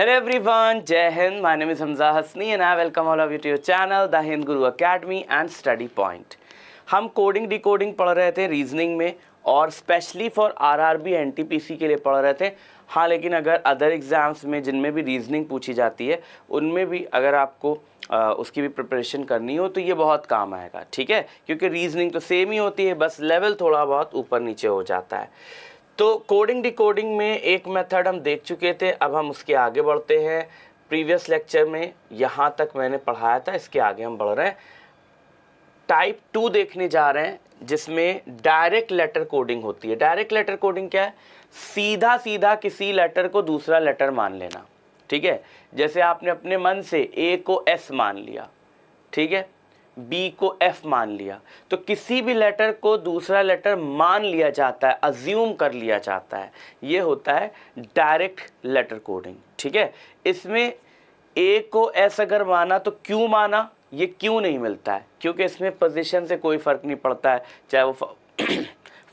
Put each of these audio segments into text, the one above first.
Hello everyone, Jai Hind. My name is Hamza Hasni and I welcome all of you to your channel, The Hind Guru Academy and Study Point. हम coding decoding पढ़ रहे थे reasoning में और specially for RRB NTPC के लिए पढ़ रहे थे। हाँ, लेकिन अगर अदर एग्ज़ाम्स में जिनमें भी रीजनिंग पूछी जाती है उनमें भी अगर आपको उसकी भी प्रिपरेशन करनी हो तो ये बहुत काम आएगा, ठीक है, क्योंकि रीजनिंग तो सेम ही होती है, बस लेवल थोड़ा बहुत ऊपर नीचे हो जाता है। तो कोडिंग डिकोडिंग में एक मेथड हम देख चुके थे, अब हम उसके आगे बढ़ते हैं। प्रीवियस लेक्चर में यहाँ तक मैंने पढ़ाया था, इसके आगे हम बढ़ रहे हैं। टाइप 2 देखने जा रहे हैं जिसमें डायरेक्ट लेटर कोडिंग होती है। डायरेक्ट लेटर कोडिंग क्या है? सीधा सीधा किसी लेटर को दूसरा लेटर मान लेना, ठीक है। जैसे आपने अपने मन से ए को एस मान लिया, ठीक है, बी को एफ मान लिया, तो किसी भी लेटर को दूसरा लेटर मान लिया जाता है, अज्यूम कर लिया जाता है, ये होता है डायरेक्ट लेटर कोडिंग, ठीक है। इसमें ए को एस अगर माना तो क्यों माना, ये क्यों नहीं मिलता है, क्योंकि इसमें पोजीशन से कोई फ़र्क नहीं पड़ता है, चाहे वो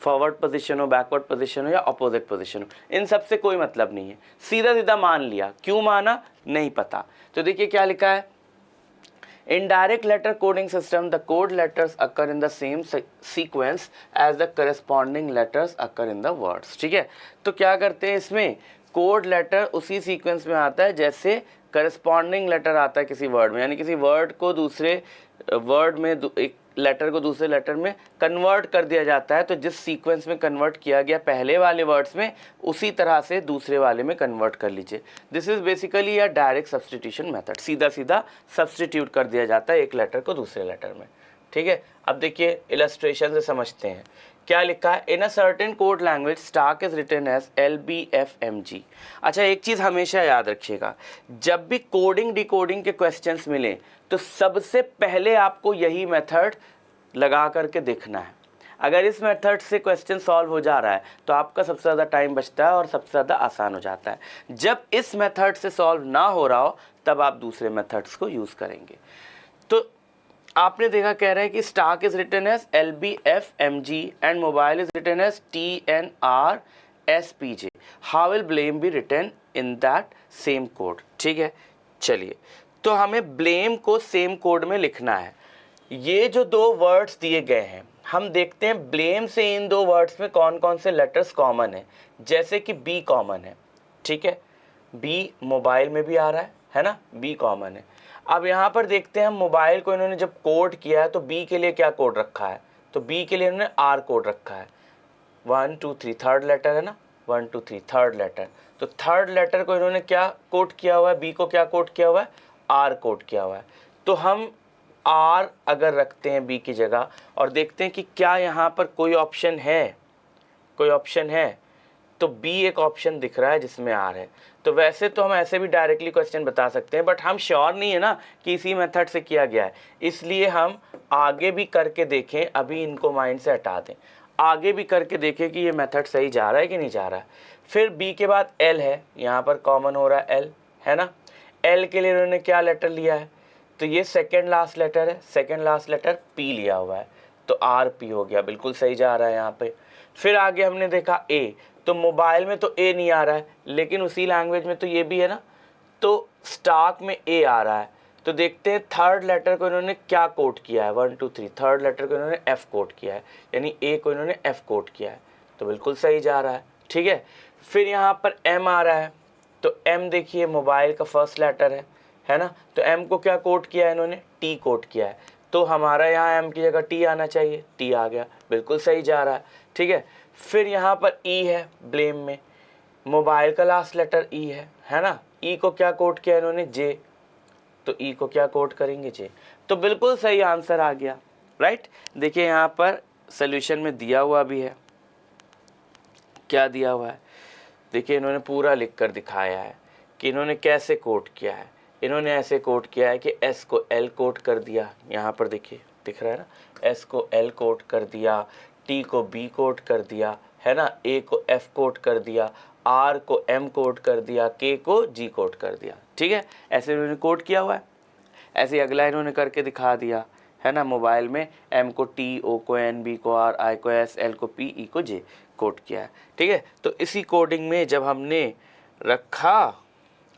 फॉरवर्ड पोजीशन हो, बैकवर्ड पोजीशन हो या अपोजिट पोजीशन हो, इन सब से कोई मतलब नहीं है। सीधा सीधा मान लिया, क्यों माना नहीं पता। तो देखिए क्या लिखा है, in direct letter coding system the code letters occur in the same sequence as the corresponding letters occur in the words, ठीक है। तो क्या करते हैं, इसमें कोड लेटर उसी सीक्वेंस में आता है जैसे करस्पॉन्डिंग लेटर आता है किसी वर्ड में, यानी किसी वर्ड को दूसरे वर्ड में एक लेटर को दूसरे लेटर में कन्वर्ट कर दिया जाता है, तो जिस सीक्वेंस में कन्वर्ट किया गया पहले वाले वर्ड्स में उसी तरह से दूसरे वाले में कन्वर्ट कर लीजिए। This is basically a direct substitution method, सीधा सीधा सब्सटीट्यूट कर दिया जाता है एक लेटर को दूसरे लेटर में, ठीक है। अब देखिए इलस्ट्रेशन से समझते हैं क्या लिखा है। In a certain code language stark is written as LBFMG। अच्छा, एक चीज़ हमेशा याद रखिएगा, जब भी कोडिंग डिकोडिंग के क्वेश्चंस मिले तो सबसे पहले आपको यही मेथड लगा करके देखना है। अगर इस मेथड से क्वेश्चन सॉल्व हो जा रहा है तो आपका सबसे ज़्यादा टाइम बचता है और सबसे ज़्यादा आसान हो जाता है। जब इस मेथड से सॉल्व ना हो रहा हो तब आप दूसरे मेथड्स को यूज़ करेंगे। तो आपने देखा कह रहा है कि stark is written as LBFMG and mobile is written as TNRSPJ। How will blame be written in that same code, ठीक है। चलिए, तो हमें ब्लेम को सेम कोड में लिखना है। ये जो दो वर्ड्स दिए गए हैं, हम देखते हैं ब्लेम से इन दो वर्ड्स में कौन कौन से लेटर्स कॉमन है। जैसे कि बी कॉमन है, ठीक है, बी मोबाइल में भी आ रहा है ना, बी कॉमन है। अब यहाँ पर देखते हैं हम मोबाइल को इन्होंने जब कोड किया है तो बी के लिए क्या कोड रखा है, तो बी के लिए इन्होंने आर कोड रखा है। 1 2 3 थर्ड लेटर है ना, 1 2 3 थर्ड लेटर, तो थर्ड लेटर को इन्होंने क्या कोड किया हुआ है, बी को क्या कोड किया हुआ है, आर कोड किया हुआ है। तो हम आर अगर रखते हैं बी की जगह और देखते हैं कि क्या यहाँ पर कोई ऑप्शन है, कोई ऑप्शन है, तो बी एक ऑप्शन दिख रहा है जिसमें आर है। तो वैसे तो हम ऐसे भी डायरेक्टली क्वेश्चन बता सकते हैं, बट हम श्योर नहीं है ना कि इसी मेथड से किया गया है, इसलिए हम आगे भी करके देखें। अभी इनको माइंड से हटा दें, आगे भी करके देखें कि ये मेथड सही जा रहा है कि नहीं जा रहा है। फिर बी के बाद एल है, यहाँ पर कॉमन हो रहा है एल, है ना। एल के लिए उन्होंने क्या लेटर लिया है, तो ये सेकेंड लास्ट लेटर है, सेकेंड लास्ट लेटर पी लिया हुआ है, तो आर पी हो गया, बिल्कुल सही जा रहा है यहाँ पे। फिर आगे हमने देखा ए, तो मोबाइल में तो ए नहीं आ रहा है, लेकिन उसी लैंग्वेज में तो ये भी है ना, तो स्टार्क में ए आ रहा है। तो देखते हैं थर्ड लेटर को इन्होंने क्या कोड किया है, 1 2 3 थर्ड लेटर को इन्होंने एफ कोड किया है, यानी ए को इन्होंने एफ कोड किया है, तो बिल्कुल सही जा रहा है, ठीक है। फिर यहाँ पर एम आ रहा है, तो एम देखिए मोबाइल का फर्स्ट लेटर है ना, तो एम को क्या कोड किया है इन्होंने, टी कोड किया है, तो हमारा यहाँ एम की जगह टी आना चाहिए, टी आ गया, बिल्कुल सही जा रहा है, ठीक है। फिर यहाँ पर ई है ब्लेम में, मोबाइल का लास्ट लेटर ई है ना, ई को क्या कोड किया इन्होंने, जे, तो ई को क्या कोड करेंगे, जे, तो बिल्कुल सही आंसर आ गया, राइट। देखिए यहाँ पर सोल्यूशन में दिया हुआ भी है, क्या दिया हुआ है, देखिए इन्होंने पूरा लिख कर दिखाया है कि इन्होंने कैसे कोड किया है। इन्होंने ऐसे कोड किया है कि एस को एल कोड कर दिया, यहाँ पर देखिए दिख रहा है ना, एस को एल कोड कर दिया, टी को बी कोड कर दिया, है ना, ए को एफ कोड कर दिया, आर को एम कोड कर दिया, के को जी कोड कर दिया, ठीक है। ऐसे इन्होंने कोड किया हुआ है। ऐसे अगला इन्होंने करके दिखा दिया, है ना, मोबाइल में एम को टी, ओ को एन, बी को आर, आई को एस, एल को पी, ई को जे कोड किया है, ठीक है। तो इसी कोडिंग में जब हमने रखा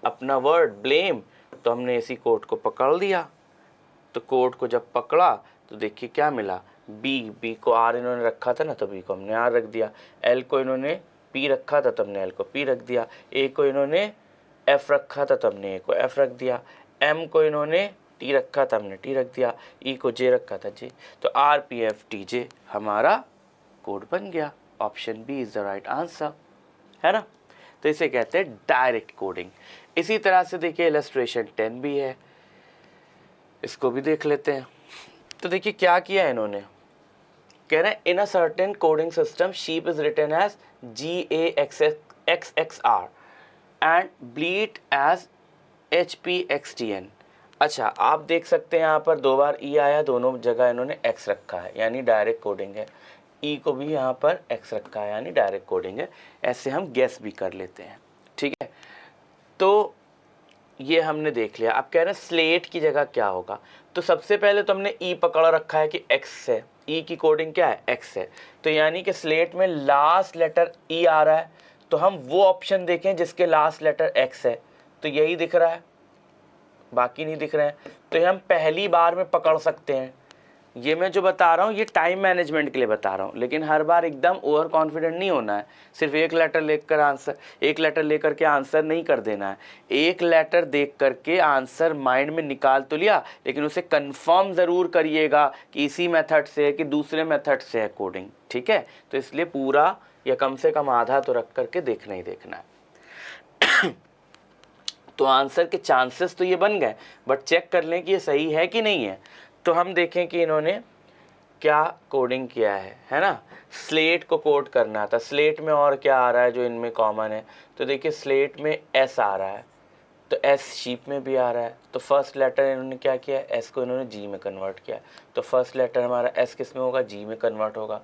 अपना वर्ड ब्लेम, तो हमने इसी कोड को पकड़ लिया। तो कोड को जब पकड़ा तो देखिए क्या मिला, बी को आर इन्होंने रखा था ना, तो बी को हमने आर रख दिया। एल को इन्होंने पी रखा था तो हमने एल को पी रख दिया। ए को इन्होंने एफ रखा था तो हमने ए को एफ रख दिया। एम को इन्होंने टी रखा था, हमने टी रख दिया। ई को जे रखा था, जे। तो R P F T J हमारा कोड बन गया। Option B is the right answer, है ना। तो इसे कहते हैं डायरेक्ट कोडिंग। इसी तरह से देखिए इलस्ट्रेशन 10 भी है, इसको भी देख लेते हैं। तो देखिए क्या किया है इन्होंने, कह रहे हैं in a certain coding system sheep is written as GAXXR and bleat as HPXTN। अच्छा, आप देख सकते हैं यहाँ पर 2 बार ई आया, दोनों जगह इन्होंने एक्स रखा है, यानी डायरेक्ट कोडिंग है। ई को भी यहाँ पर एक्स रखा है, यानी डायरेक्ट कोडिंग है। ऐसे हम गेस भी कर लेते हैं, ठीक है। तो ये हमने देख लिया। अब कह रहे हैं स्लेट की जगह क्या होगा। तो सबसे पहले तो हमने ई पकड़ रखा है कि एक्स है, ई की कोडिंग क्या है, एक्स है। तो यानी कि स्लेट में लास्ट लेटर ई आ रहा है, तो हम वो ऑप्शन देखें जिसके लास्ट लेटर एक्स है। तो यही दिख रहा है, बाकी नहीं दिख रहे हैं। तो ये हम पहली बार में पकड़ सकते हैं। ये मैं जो बता रहा हूँ ये टाइम मैनेजमेंट के लिए बता रहा हूँ, लेकिन हर बार एकदम ओवर कॉन्फिडेंट नहीं होना है। सिर्फ एक लेटर लेकर के आंसर नहीं कर देना है। एक लेटर देख करके आंसर माइंड में निकाल तो लिया, लेकिन उसे कंफर्म ज़रूर करिएगा कि इसी मेथड से है कि दूसरे मेथड से है कोडिंग, ठीक है। तो इसलिए पूरा या कम से कम आधा तो रख करके देखना ही देखना है। तो आंसर के चांसेस तो ये बन गए, बट चेक कर लें कि ये सही है कि नहीं है। तो हम देखें कि इन्होंने क्या कोडिंग किया है ना। स्लेट को कोड करना था, स्लेट में और क्या आ रहा है जो इनमें कॉमन है। तो देखिए स्लेट में एस आ रहा है, तो एस शीप में भी आ रहा है। तो फर्स्ट लेटर इन्होंने क्या किया, एस को इन्होंने जी में कन्वर्ट किया। तो फर्स्ट लेटर हमारा एस किस में होगा, जी में कन्वर्ट होगा।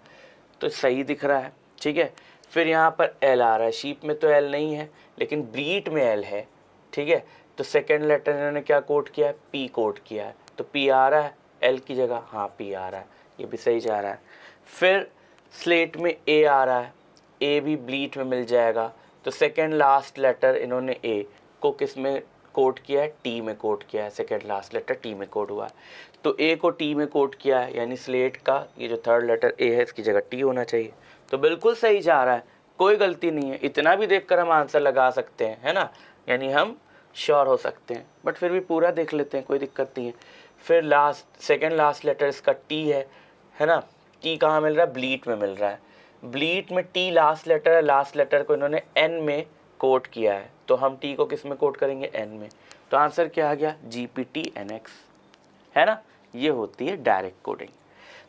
तो सही दिख रहा है, ठीक है। फिर यहाँ पर एल आ रहा है, शीप में तो एल नहीं है लेकिन ब्लीट में एल है, ठीक है। तो सेकेंड लेटर इन्होंने क्या कोड किया है, पी कोड किया है। तो पी आ रहा है एल की जगह, हाँ पी आ रहा है, ये भी सही जा रहा है। फिर स्लेट में ए आ रहा है, ए भी ब्लीट में मिल जाएगा। तो सेकेंड लास्ट लेटर इन्होंने ए को किस में कोड किया है, टी में कोड किया है। सेकेंड लास्ट लेटर टी में कोड हुआ है, तो ए को टी में कोड किया है, यानी स्लेट का ये जो थर्ड लेटर ए है इसकी जगह टी होना चाहिए। तो बिल्कुल सही जा रहा है, कोई गलती नहीं है। इतना भी देखकर हम आंसर लगा सकते हैं, है ना, यानी हम श्योर हो सकते हैं। बट फिर भी पूरा देख लेते हैं, कोई दिक्कत नहीं है। फिर सेकेंड लास्ट लेटर इसका टी है ना। टी कहाँ मिल रहा है, ब्लीट में मिल रहा है। ब्लीट में टी लास्ट लेटर है, लास्ट लेटर को इन्होंने एन में कोड किया है, तो हम टी को किस में कोड करेंगे, एन में। तो आंसर क्या आ गया, GPTNX, है ना। ये होती है डायरेक्ट कोडिंग।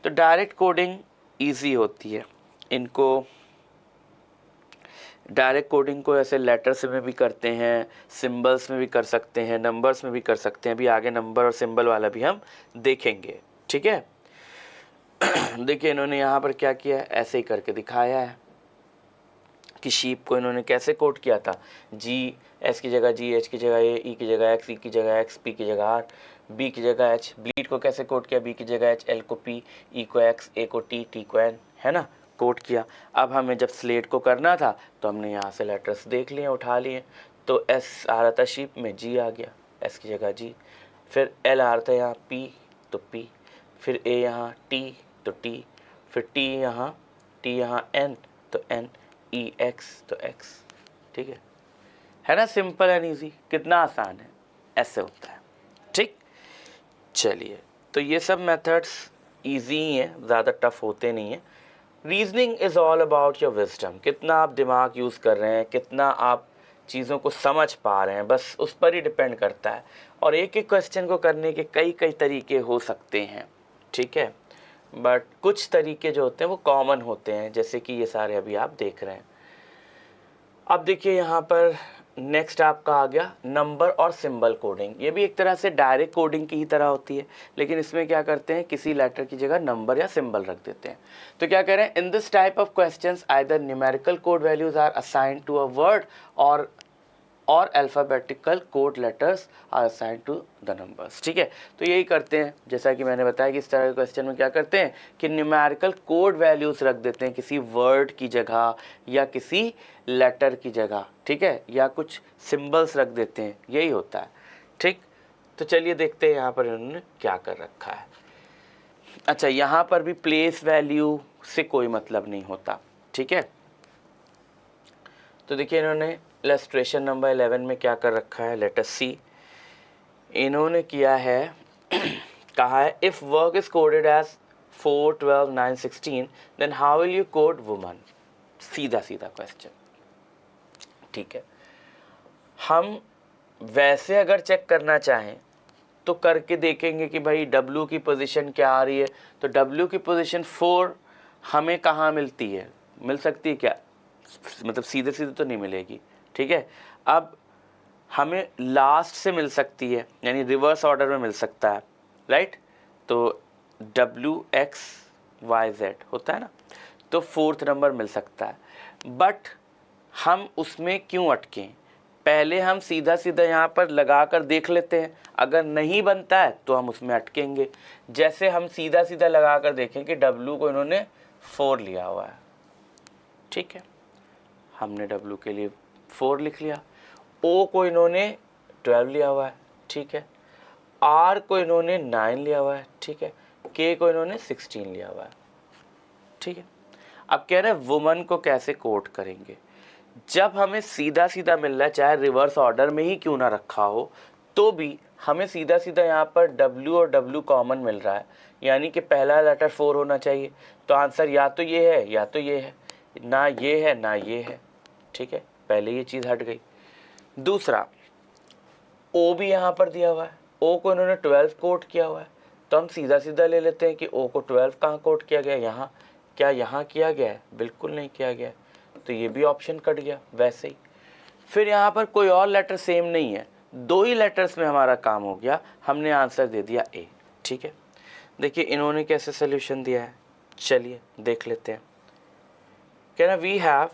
तो डायरेक्ट कोडिंग ईजी होती है। इनको डायरेक्ट कोडिंग को ऐसे लेटर्स में भी करते हैं, सिंबल्स में भी कर सकते हैं, नंबर्स में भी कर सकते हैं। अभी आगे नंबर और सिंबल वाला भी हम देखेंगे, ठीक है। देखिए इन्होंने यहाँ पर क्या किया है, ऐसे ही करके दिखाया है कि शीप को इन्होंने कैसे कोड किया था। जी एस की जगह जी, एच की जगह ए, ई की जगह एक्स, ई की जगह एक्स, पी की जगह आर, बी की जगह एच। ब्लीड को कैसे कोड किया, बी की जगह एच, एल को पी, ई को एक्स, ए को टी, टी को एन, है ना, कोड किया। अब हमें जब स्लेट को करना था तो हमने यहाँ से लेटर्स देख लिए, उठा लिए। तो एस आ रहा था शीप में, जी आ गया, एस की जगह जी। फिर एल आ रहा था यहाँ पी, तो पी। फिर ए यहाँ टी, तो टी। फिर टी यहाँ एन, तो एन। ई एक्स, तो एक्स, ठीक है ना। सिंपल एंड ईजी, कितना आसान है, ऐसे होता है, ठीक। चलिए, तो ये सब मेथड्स ईजी ही हैं, ज़्यादा टफ होते नहीं हैं। Reasoning is all about your wisdom, कितना आप दिमाग यूज़ कर रहे हैं, कितना आप चीज़ों को समझ पा रहे हैं, बस उस पर ही डिपेंड करता है। और एक एक क्वेश्चन को करने के कई कई तरीके हो सकते हैं, ठीक है। बट कुछ तरीके जो होते हैं वो कॉमन होते हैं, जैसे कि ये सारे अभी आप देख रहे हैं। अब देखिए यहाँ पर नेक्स्ट आपका आ गया नंबर और सिंबल कोडिंग। ये भी एक तरह से डायरेक्ट कोडिंग की ही तरह होती है, लेकिन इसमें क्या करते हैं, किसी लेटर की जगह नंबर या सिंबल रख देते हैं। तो क्या कह रहे हैं, in this type of questions either numerical code values are assigned to a word और और alphabetical code letters are assigned to the numbers. ठीक है, तो यही करते हैं, जैसा कि मैंने बताया कि इस तरह के क्वेश्चन में क्या करते हैं कि न्यूमेरिकल कोड वैल्यूज़ रख देते हैं किसी वर्ड की जगह या किसी लेटर की जगह, ठीक है, या कुछ सिंबल्स रख देते हैं, यही होता है। ठीक, तो चलिए देखते हैं यहाँ पर इन्होंने क्या कर रखा है। अच्छा, यहाँ पर भी प्लेस वैल्यू से कोई मतलब नहीं होता। ठीक है, तो देखिए इन्होंने इलस्ट्रेशन नंबर 11 में क्या कर रखा है, लेट अस सी। इन्होंने किया है कहा है if work is coded as 4, 12, 9, 16 then how will you code woman. सीधा सीधा क्वेश्चन। ठीक है, हम वैसे अगर चेक करना चाहें तो करके देखेंगे कि भाई W की पोजीशन क्या आ रही है, तो W की पोजीशन 4 हमें कहाँ मिलती है, मिल सकती है क्या, मतलब सीधे सीधे तो नहीं मिलेगी। ठीक है, अब हमें लास्ट से मिल सकती है, यानी रिवर्स ऑर्डर में मिल सकता है, राइट। तो WXYZ होता है ना, तो 4th नंबर मिल सकता है। बट हम उसमें क्यों अटकें, पहले हम सीधा सीधा यहाँ पर लगा कर देख लेते हैं, अगर नहीं बनता है तो हम उसमें अटकेंगे। जैसे हम सीधा सीधा लगा कर देखें कि W को इन्होंने 4 लिया हुआ है। ठीक है, हमने W के लिए 4 लिख लिया, O को इन्होंने 12 लिया हुआ है। ठीक है, R को इन्होंने 9 लिया हुआ है। ठीक है, K को इन्होंने 16 लिया हुआ है। ठीक है, अब कह रहे हैं वुमन को कैसे कोड करेंगे। जब हमें सीधा सीधा मिल रहा है, चाहे रिवर्स ऑर्डर में ही क्यों ना रखा हो, तो भी हमें सीधा सीधा यहाँ पर W और W कॉमन मिल रहा है, यानी कि पहला लेटर 4 होना चाहिए। तो आंसर या तो ये है या तो ये है, ना ये है ना ये है। ठीक है, पहले ये चीज़ हट गई। दूसरा, O भी यहाँ पर दिया हुआ है, O को इन्होंने 12 कोड किया हुआ है, तो हम सीधा सीधा ले लेते हैं कि O को 12 कहाँ कोड किया गया, यहाँ। क्या यहाँ किया गया है, बिल्कुल नहीं किया गया, तो ये भी ऑप्शन कट गया वैसे ही। फिर यहाँ पर कोई और लेटर सेम नहीं है, 2 ही लेटर्स में हमारा काम हो गया, हमने आंसर दे दिया A। ठीक है, देखिए इन्होंने कैसे सोल्यूशन दिया है, चलिए देख लेते हैं। कहना वी हैव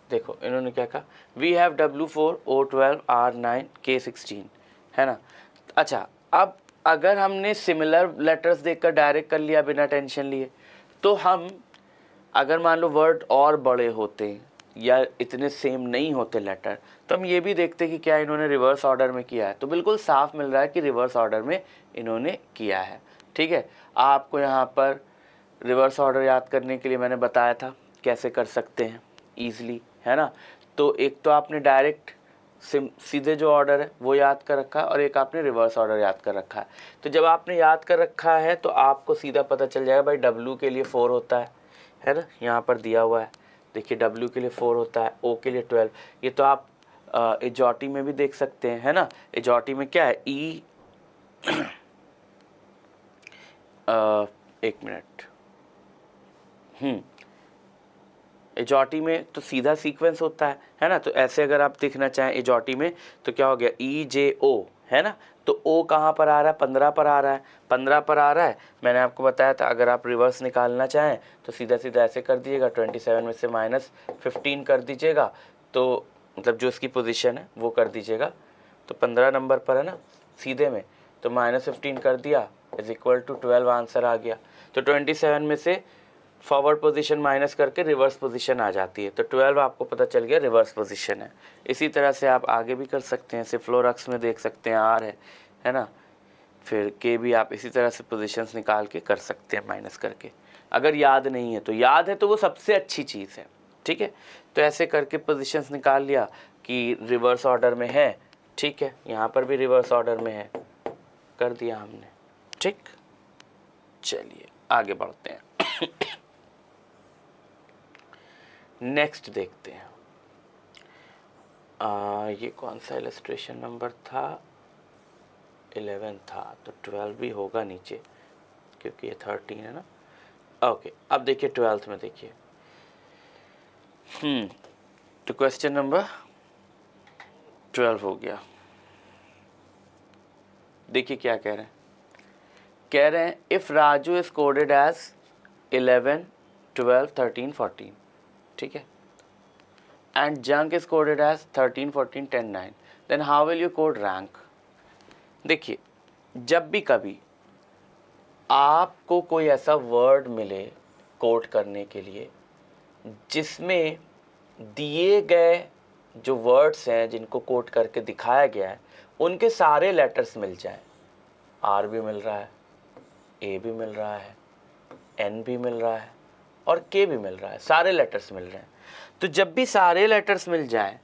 देखो इन्होंने क्या कहा, we have W4 O12 R9 K16, है ना। अच्छा, अब अगर हमने सिमिलर लेटर्स देखकर डायरेक्ट कर लिया बिना टेंशन लिए, तो हम अगर मान लो वर्ड और बड़े होते या इतने सेम नहीं होते लेटर, तो हम ये भी देखते कि क्या इन्होंने रिवर्स ऑर्डर में किया है, तो बिल्कुल साफ मिल रहा है कि रिवर्स ऑर्डर में इन्होंने किया है। ठीक है, आपको यहाँ पर रिवर्स ऑर्डर याद करने के लिए मैंने बताया था कैसे कर सकते हैं ईज़िली, है ना। तो एक तो आपने डायरेक्ट सीधे जो ऑर्डर है वो याद कर रखा है, और एक आपने रिवर्स ऑर्डर याद कर रखा है। तो जब आपने याद कर रखा है तो आपको सीधा पता चल जाएगा भाई W के लिए 4 होता है ना, यहाँ पर दिया हुआ है, देखिए W के लिए 4 होता है, O के लिए 12। ये तो आप एजॉटी में भी देख सकते हैं, है ना। एजॉटी में क्या है, एक मिनट, एजॉटी में तो सीधा सीक्वेंस होता है ना। तो ऐसे अगर आप देखना चाहें एजॉटी में तो क्या हो गया, EJO, है ना। तो O कहाँ पर आ रहा है, 15 पर आ रहा है, 15 पर आ रहा है। मैंने आपको बताया था अगर आप रिवर्स निकालना चाहें तो सीधा सीधा ऐसे कर दीजिएगा, 27 में से -15 कर दीजिएगा, तो मतलब जो इसकी पोजीशन है वो कर दीजिएगा, तो 15 नंबर पर है ना सीधे में, तो -15 कर दिया इज इक्वल टू 12 आंसर आ गया। तो 27 में से फॉरवर्ड पोजीशन माइनस करके रिवर्स पोजीशन आ जाती है, तो 12 आपको पता चल गया रिवर्स पोजीशन है। इसी तरह से आप आगे भी कर सकते हैं, सिफ्लोरक्स में देख सकते हैं R है ना, फिर K भी आप इसी तरह से पोजीशंस निकाल के कर सकते हैं माइनस करके। अगर याद नहीं है तो, याद है तो वो सबसे अच्छी चीज़ है। ठीक है, तो ऐसे करके पोजीशंस निकाल लिया कि रिवर्स ऑर्डर में है। ठीक है, यहाँ पर भी रिवर्स ऑर्डर में है, कर दिया हमने। ठीक, चलिए आगे बढ़ते हैं। नेक्स्ट देखते हैं, ये कौन सा इलस्ट्रेशन नंबर था, 11 था, तो 12 भी होगा नीचे क्योंकि ये 13 है ना। ओके, अब देखिए 12th में देखिए, तो क्वेश्चन नंबर 12 हो गया। देखिए क्या कह रहे हैं, if Raju is coded as 11, 12, 13, 14, ठीक है, and junk is coded as 13, 14, 10, 9, then how will you code rank? देखिए, जब भी कभी आपको कोई ऐसा वर्ड मिले कोड करने के लिए जिसमें दिए गए जो वर्ड्स हैं जिनको कोड करके दिखाया गया है उनके सारे लेटर्स मिल जाएं, आर भी मिल रहा है, ए भी मिल रहा है, एन भी मिल रहा है और के भी मिल रहा है, सारे लेटर्स मिल रहे हैं, तो जब भी सारे लेटर्स मिल जाएं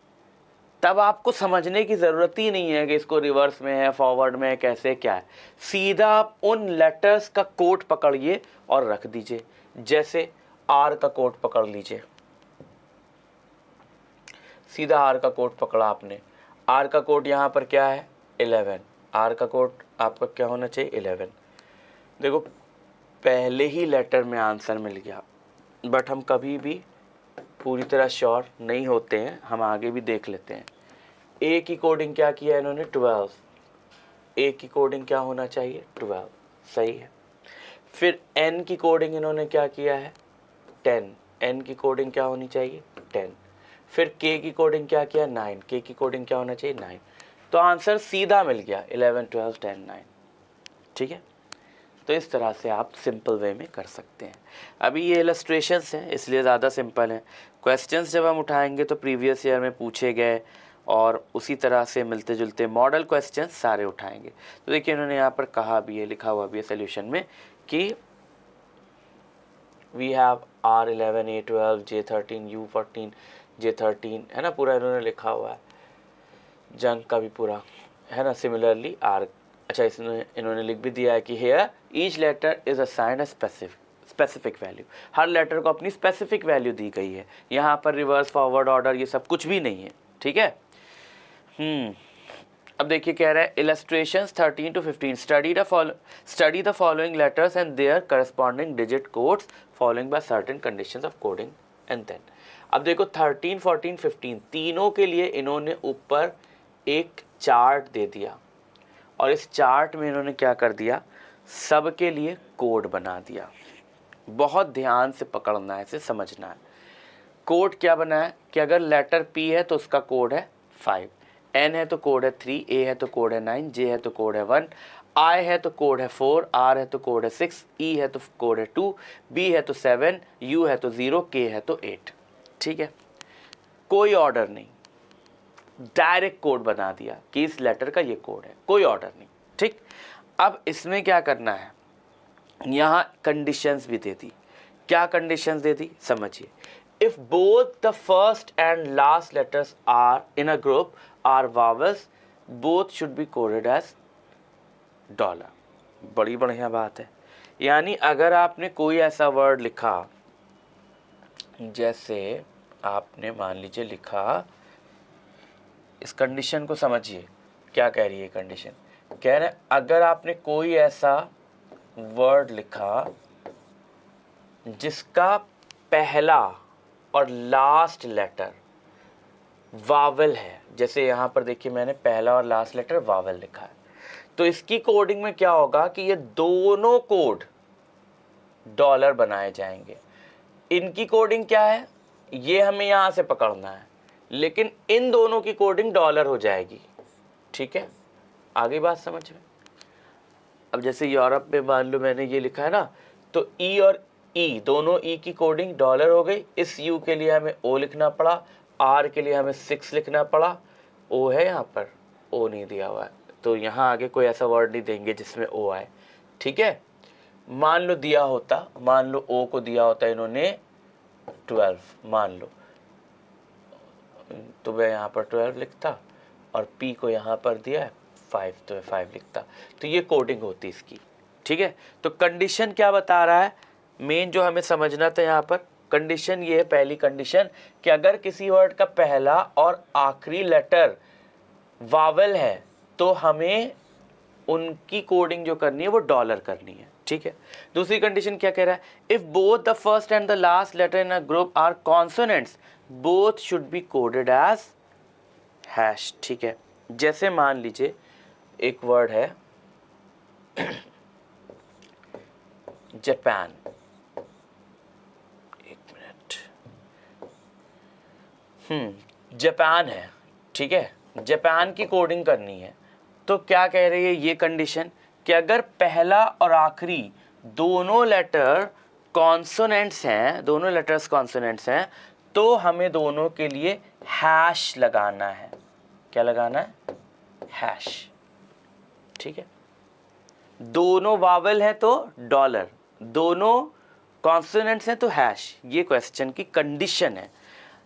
तब आपको समझने की ज़रूरत ही नहीं है कि इसको रिवर्स में है, फॉरवर्ड में है, कैसे क्या है, सीधा आप उन लेटर्स का कोड पकड़िए और रख दीजिए। जैसे आर का कोड पकड़ लीजिए, सीधा आर का कोड पकड़ा आपने, आर का कोड यहाँ पर क्या है 11, आर का कोड आपका क्या होना चाहिए 11। देखो पहले ही लेटर में आंसर मिल गया, बट हम कभी भी पूरी तरह श्योर नहीं होते हैं, हम आगे भी देख लेते हैं। ए की कोडिंग क्या किया इन्होंने 12, ए की कोडिंग क्या होना चाहिए 12, सही है। फिर एन की कोडिंग इन्होंने क्या किया है 10, एन की कोडिंग क्या होनी चाहिए 10। फिर के की कोडिंग क्या किया 9, के की कोडिंग क्या होना चाहिए 9। तो आंसर सीधा मिल गया 11, 12, 10, 9, ठीक है। तो इस तरह से आप सिंपल वे में कर सकते हैं। अभी ये इलस्ट्रेशंस हैं इसलिए ज़्यादा सिंपल हैं, क्वेश्चंस जब हम उठाएंगे तो प्रीवियस ईयर में पूछे गए और उसी तरह से मिलते जुलते मॉडल क्वेश्चंस सारे उठाएंगे। तो देखिए इन्होंने यहाँ पर कहा भी है, लिखा हुआ भी है सोल्यूशन में कि we have R11, A12, J13, U14, J13, है ना, पूरा इन्होंने लिखा हुआ है, जंक का भी पूरा है ना, सिमिलरली आर। अच्छा इसमें इन्होंने लिख भी दिया है कि here each letter is assigned a specific value, हर लेटर को अपनी स्पेसिफिक वैल्यू दी गई है। यहाँ पर रिवर्स फॉरवर्ड ऑर्डर ये सब कुछ भी नहीं है, ठीक है। अब देखिए कह रहा है illustrations 13 to 15 study the following letters and their corresponding digit codes following by certain conditions of coding and then. अब देखो 13, 14, 15 तीनों के लिए इन्होंने ऊपर एक चार्ट दे दिया और इस चार्ट में इन्होंने क्या कर दिया, सब के लिए कोड बना दिया। बहुत ध्यान से पकड़ना है, इसे समझना है। कोड क्या बना है कि अगर लेटर P है तो उसका कोड है 5, N है तो कोड है 3, A है तो कोड है 9, J है तो कोड है 1, I है तो कोड है 4, R है तो कोड है 6, E है तो कोड है 2, B है तो 7, U है तो 0, K है तो 8, ठीक है। कोई ऑर्डर नहीं, डायरेक्ट कोड बना दिया कि इस लेटर का ये कोड है, कोई ऑर्डर नहीं, ठीक। अब इसमें क्या करना है, यहाँ कंडीशंस भी दे दी। क्या कंडीशंस दे दी समझिए, if both the first and last letters are in a group are vowels both should be coded as $। बड़ी बढ़िया बात है। यानी अगर आपने कोई ऐसा वर्ड लिखा, जैसे आपने मान लीजिए लिखा, इस कंडीशन को समझिए क्या कह रही है कंडीशन, कह रहे अगर आपने कोई ऐसा वर्ड लिखा जिसका पहला और लास्ट लेटर वावल है, जैसे यहाँ पर देखिए मैंने पहला और लास्ट लेटर वावल लिखा है, तो इसकी कोडिंग में क्या होगा कि ये दोनों कोड $। बनाए जाएंगे। इनकी कोडिंग क्या है ये हमें यहाँ से पकड़ना है, लेकिन इन दोनों की कोडिंग $। हो जाएगी, ठीक है। आगे बात समझ में। अब जैसे यूरोप में मान लो मैंने ये लिखा है ना, तो ई और ई दोनों ई की कोडिंग $। हो गई। इस यू के लिए हमें ओ लिखना पड़ा, आर के लिए हमें 6 लिखना पड़ा, ओ है यहाँ पर, ओ नहीं दिया हुआ है, तो यहाँ आगे कोई ऐसा वर्ड नहीं देंगे जिसमें ओ आए, ठीक है। मान लो दिया होता, मान लो ओ को दिया होता इन्होंने 12, मान लो, तो मैं यहाँ पर 12 लिखता और पी को यहाँ पर दिया है 5, तो मैं 5 लिखता, तो ये कोडिंग होती इसकी, ठीक है। तो कंडीशन क्या बता रहा है, मेन जो हमें समझना था यहाँ पर कंडीशन ये है, पहली कंडीशन कि अगर किसी वर्ड का पहला और आखिरी लेटर वावल है तो हमें उनकी कोडिंग जो करनी है वो $। करनी है, ठीक है। दूसरी कंडीशन क्या कह रहा है, if both the first and the last letter in a group are consonants both should be coded as hash, ठीक है। जैसे मान लीजिए एक वर्ड है जापान, जापान है, ठीक है, जापान की कोडिंग करनी है। तो क्या कह रही है ये कंडीशन कि अगर पहला और आखिरी दोनों लेटर कॉन्सोनेंट्स हैं, दोनों लेटर्स कॉन्सोनेंट्स हैं, तो हमें दोनों के लिए हैश लगाना है। क्या लगाना है? हैश। ठीक है, दोनों वावल है तो डॉलर, दोनों कॉन्सोनेंट्स हैं तो हैश। ये क्वेश्चन की कंडीशन है।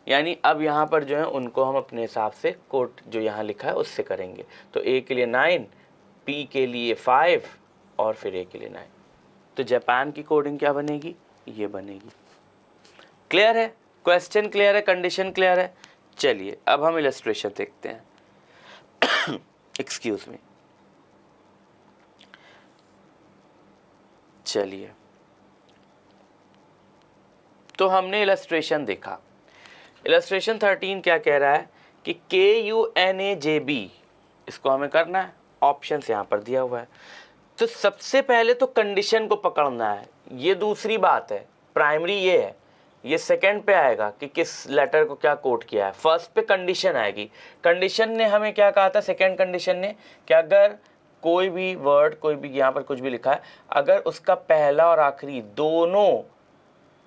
यानी अब यहाँ पर जो है उनको हम अपने हिसाब से कोड जो यहाँ लिखा है उससे करेंगे। तो ए के लिए 9, पी के लिए 5 और फिर ए के लिए 9। तो जापान की कोडिंग क्या बनेगी? ये बनेगी। क्लियर है? क्वेश्चन क्लियर है, कंडीशन क्लियर है। चलिए अब हम इलस्ट्रेशन देखते हैं। Excuse me. चलिए, तो हमने इलस्ट्रेशन देखा। इलस्ट्रेशन 13 क्या कह रहा है कि KUNAJB इसको हमें करना है। ऑप्शन यहाँ पर दिया हुआ है। तो सबसे पहले तो कंडीशन को पकड़ना है, ये दूसरी बात है। प्राइमरी ये है, ये सेकंड पे आएगा कि किस लेटर को क्या कोड किया है। फर्स्ट पे कंडीशन आएगी। कंडीशन ने हमें क्या कहा था? सेकंड कंडीशन ने कि अगर कोई भी वर्ड, कोई भी यहाँ पर कुछ भी लिखा है, अगर उसका पहला और आखिरी दोनों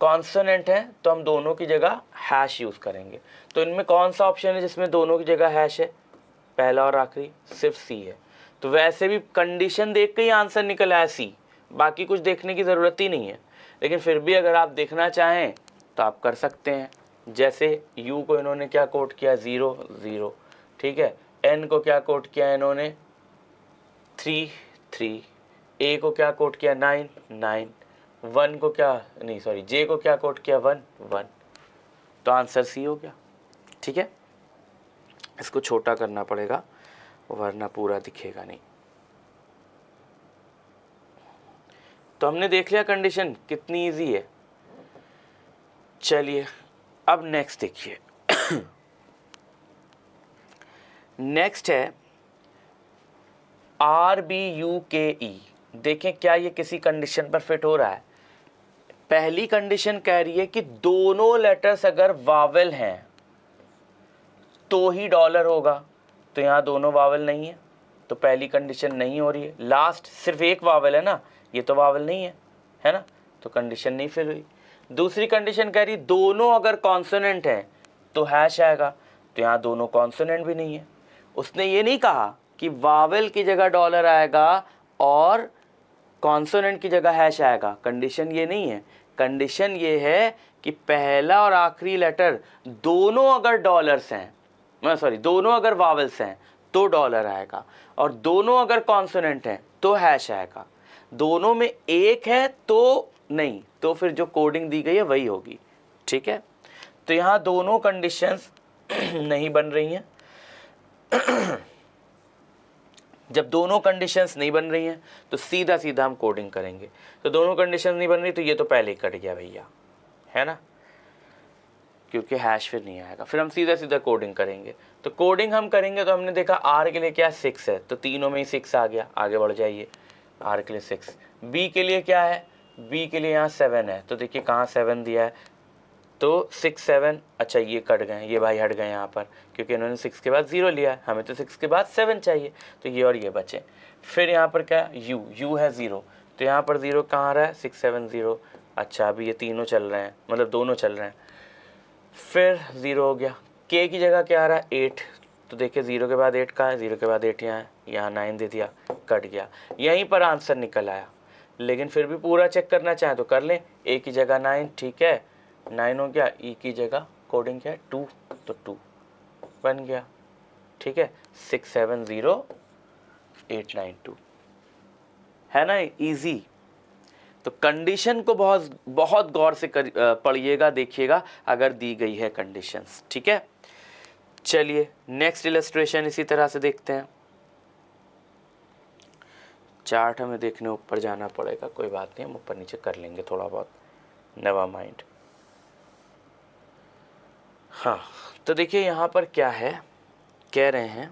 कॉन्सोनेंट है तो हम दोनों की जगह हैश यूज़ करेंगे। तो इनमें कौन सा ऑप्शन है जिसमें दोनों की जगह हैश है? पहला और आखिरी, सिर्फ सी है। तो वैसे भी कंडीशन देख के ही आंसर निकल आया सी, बाकी कुछ देखने की ज़रूरत ही नहीं है। लेकिन फिर भी अगर आप देखना चाहें तो आप कर सकते हैं। जैसे यू को इन्होंने क्या कोड किया? 0 0, ठीक है। एन को क्या कोड किया इन्होंने? 3 3। ए को क्या कोड किया? 9 9। 1 को क्या, नहीं सॉरी, जे को क्या कोड किया? 1 1। तो आंसर सी हो गया। ठीक है, इसको छोटा करना पड़ेगा वरना पूरा दिखेगा नहीं। तो हमने देख लिया कंडीशन कितनी इजी है। चलिए अब नेक्स्ट देखिए। नेक्स्ट है RBUKE। देखें क्या ये किसी कंडीशन पर फिट हो रहा है। पहली कंडीशन कह रही है कि दोनों लेटर्स अगर वावल हैं तो ही डॉलर होगा। तो यहाँ दोनों वावल नहीं है तो पहली कंडीशन नहीं हो रही है। लास्ट सिर्फ एक वावल है ना, ये तो वावल नहीं है ना, तो कंडीशन नहीं फिल हुई। दूसरी कंडीशन कह रही दोनों अगर कॉन्सोनेंट हैं तो हैश आएगा। तो यहाँ दोनों कॉन्सोनेंट भी नहीं है। उसने ये नहीं कहा कि वावल की जगह डॉलर आएगा और कॉन्सोनेंट की जगह हैश आएगा। कंडीशन ये नहीं है। कंडीशन ये है कि पहला और आखिरी लेटर दोनों अगर डॉलर्स हैं, सॉरी दोनों अगर वावल्स हैं तो डॉलर आएगा, और दोनों अगर कॉन्सोनेंट हैं तो हैश आएगा। दोनों में एक है तो नहीं, तो फिर जो कोडिंग दी गई है वही होगी। ठीक है, तो यहाँ दोनों कंडीशंस नहीं बन रही हैं। जब दोनों कंडीशंस नहीं बन रही हैं तो सीधा सीधा हम कोडिंग करेंगे। तो दोनों कंडीशंस नहीं बन रही तो ये तो पहले ही कट गया भैया, है ना, क्योंकि हैश फिर नहीं आएगा। फिर हम सीधा सीधा कोडिंग करेंगे। तो कोडिंग हम करेंगे तो हमने देखा आर के लिए क्या 6 है, तो तीनों में ही 6 आ गया। आगे बढ़ जाइए, आर के लिए 6। बी के लिए क्या है? बी के लिए यहाँ 7 है। तो देखिए कहाँ 7 दिया है, तो 6 7। अच्छा ये कट गए, ये भाई हट गए यहाँ पर, क्योंकि इन्होंने 6 के बाद 0 लिया है। हमें तो 6 के बाद 7 चाहिए, तो ये और ये बचे। फिर यहाँ पर क्या? यू है 0, तो यहाँ पर 0 कहाँ आ रहा है? 6 7 0। अच्छा अभी ये तीनों चल रहे हैं, मतलब दोनों चल रहे हैं। फिर 0 हो गया। के की जगह क्या आ रहा है? 8। तो देखिए 0 के बाद 8 कहाँ है? 0 के बाद 8 यहाँ है, यहाँ 9 दे दिया, कट गया। यहीं पर आंसर निकल आया। लेकिन फिर भी पूरा चेक करना चाहें तो कर लें। ए की जगह 9, ठीक है, 9 हो गया। ई की जगह कोडिंग क्या है? 2, तो 2 बन गया। ठीक है, 6 7 0 8 9 2, है ना, इजी। तो कंडीशन को बहुत बहुत गौर से पढ़िएगा, देखिएगा अगर दी गई है कंडीशंस। ठीक है, चलिए नेक्स्ट इलस्ट्रेशन इसी तरह से देखते हैं। चार्ट हमें देखने ऊपर जाना पड़ेगा, कोई बात नहीं, हम ऊपर नीचे कर लेंगे थोड़ा बहुत, नेवर माइंड। हाँ, तो देखिए यहाँ पर क्या है, कह रहे हैं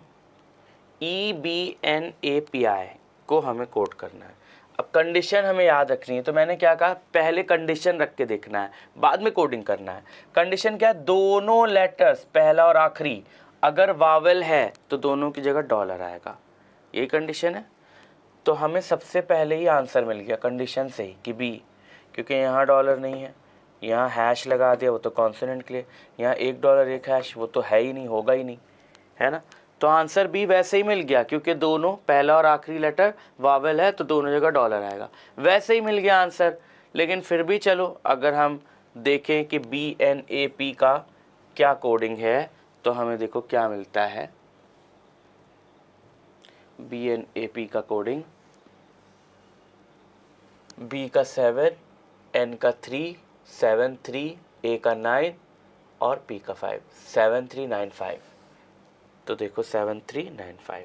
EBNAPI को हमें कोड करना है। अब कंडीशन हमें याद रखनी है, तो मैंने क्या कहा, पहले कंडीशन रख के देखना है, बाद में कोडिंग करना है। कंडीशन क्या है, दोनों लेटर्स पहला और आखिरी अगर वावल है तो दोनों की जगह डॉलर आएगा, यही कंडीशन है। तो हमें सबसे पहले ही आंसर मिल गया कंडीशन से ही कि बी, क्योंकि यहाँ डॉलर नहीं है, यहाँ हैश लगा दिया, वो तो कॉन्सोनेंट के लिए, यहाँ $1 1 हैश, वो तो है ही नहीं, होगा ही नहीं, है ना। तो आंसर बी वैसे ही मिल गया, क्योंकि दोनों पहला और आखिरी लेटर वावल है तो दोनों जगह डॉलर आएगा, वैसे ही मिल गया आंसर। लेकिन फिर भी चलो अगर हम देखें कि BNAP का क्या कोडिंग है, तो हमें देखो क्या मिलता है। BNAP का कोडिंग, B का 7, N का 3, 7 3, A का 9 और P का 5, 7395। तो देखो 7395,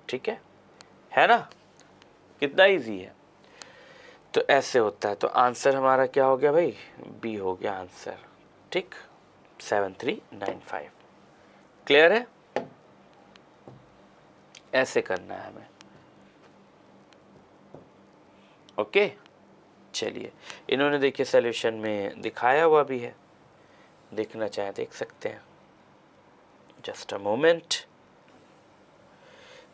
ठीक है ना, कितना इजी है। तो ऐसे होता है, तो आंसर हमारा क्या हो गया भाई, बी हो गया आंसर, ठीक, 7395। क्लियर है, ऐसे करना है हमें। ओके, चलिए, इन्होंने देखिए सॉल्यूशन में दिखाया हुआ भी है, देखना चाहे देख सकते हैं। जस्ट अ मोमेंट,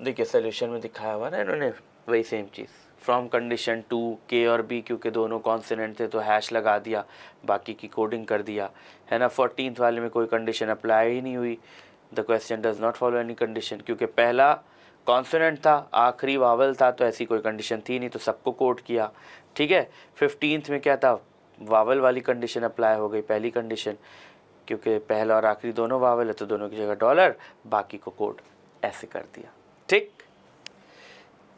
देखिए सॉल्यूशन में दिखाया हुआ ना इन्होंने, वही सेम चीज़, फ्रॉम कंडीशन टू के और बी, क्योंकि दोनों कॉन्सोनेंट थे तो हैश लगा दिया, बाकी की कोडिंग कर दिया, है ना। 14th वाले में कोई कंडीशन अप्लाई ही नहीं हुई, the question does not follow any condition, क्योंकि पहला कॉन्सोनेंट था, आखिरी वावल था, तो ऐसी कोई कंडीशन थी नहीं, तो सबको कोड किया, ठीक है। 15th में क्या था, वावल वाली कंडीशन अप्लाई हो गई, पहली कंडीशन, क्योंकि पहला और आखिरी दोनों वावल है तो दोनों की जगह डॉलर, बाकी को कोड ऐसे कर दिया, ठीक।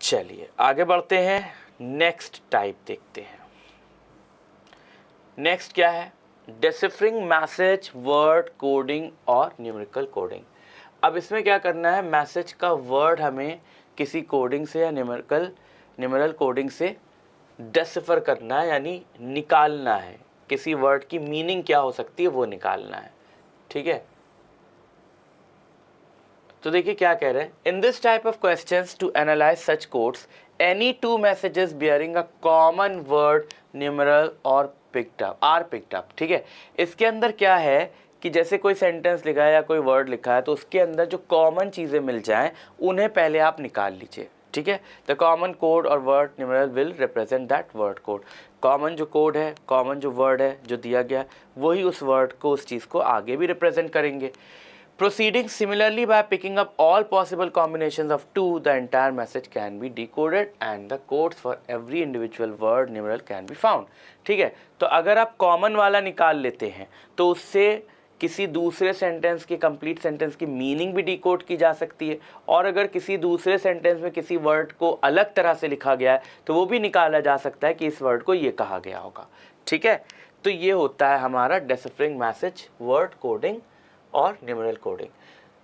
चलिए आगे बढ़ते हैं, नेक्स्ट टाइप देखते हैं। नेक्स्ट क्या है, डिसिफरिंग मैसेज, वर्ड कोडिंग और न्यूमेरिकल कोडिंग। अब इसमें क्या करना है, मैसेज का वर्ड हमें किसी कोडिंग से या न्यूमेरिकल कोडिंग से डिसिफर करना है, यानी निकालना है, किसी वर्ड की मीनिंग क्या हो सकती है वो निकालना है, ठीक है। तो देखिए क्या कह रहे हैं, in this type of questions to analyze such codes any two messages bearing a common word numeral or picked up, ठीक है। इसके अंदर क्या है कि जैसे कोई सेंटेंस लिखा है या कोई वर्ड लिखा है, तो उसके अंदर जो कॉमन चीज़ें मिल जाएं उन्हें पहले आप निकाल लीजिए, ठीक है। द कॉमन कोड और word numeral will represent that word code. Common जो कोड है, कॉमन जो वर्ड है जो दिया गया, वही उस वर्ड को, उस चीज़ को आगे भी रिप्रेजेंट करेंगे। Proceeding similarly by picking up all possible combinations of 2, the entire message can be decoded and the codes for every individual word numeral can be found, ठीक है। तो अगर आप कॉमन वाला निकाल लेते हैं तो उससे किसी दूसरे सेंटेंस की, कंप्लीट सेंटेंस की मीनिंग भी डिकोड की जा सकती है, और अगर किसी दूसरे सेंटेंस में किसी वर्ड को अलग तरह से लिखा गया है तो वो भी निकाला जा सकता है कि इस वर्ड को ये कहा गया होगा, ठीक है। तो ये होता है हमारा डिसिफरिंग मैसेज, वर्ड कोडिंग और न्यूमेरिकल कोडिंग।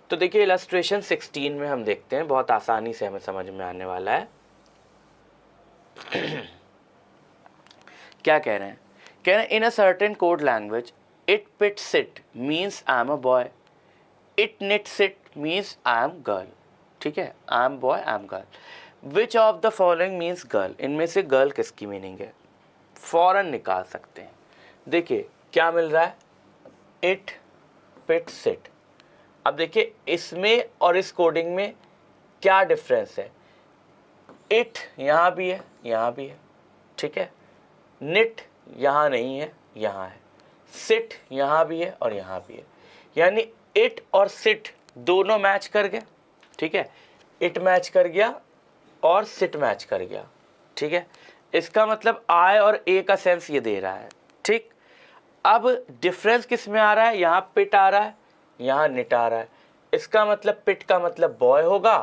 तो देखिए इलस्ट्रेशन 16 में हम देखते हैं, बहुत आसानी से हमें समझ में आने वाला है। क्या कह रहे हैं, कह रहे हैं in a certain code language it pit sit means I am a boy, it nit sit means I am girl, ठीक है, I am boy, I am girl. Which of the following means girl, इनमें से girl किसकी meaning है, फौरन निकाल सकते हैं। देखिए क्या मिल रहा है, इट पिट सिट। अब देखिए इसमें और इस कोडिंग में क्या डिफरेंस है, इट यहाँ भी है, यहाँ भी है, ठीक है, निट यहाँ नहीं है, यहाँ है, सिट यहाँ भी है और यहाँ भी है, यानी इट और सिट दोनों मैच कर गए, ठीक है, इट मैच कर गया और सिट मैच कर गया, ठीक है। इसका मतलब आई और ए का सेंस ये दे रहा है, ठीक। अब डिफरेंस किस में आ रहा है, यहाँ पिट आ रहा है, यहाँ निट आ रहा है। इसका मतलब पिट का मतलब बॉय होगा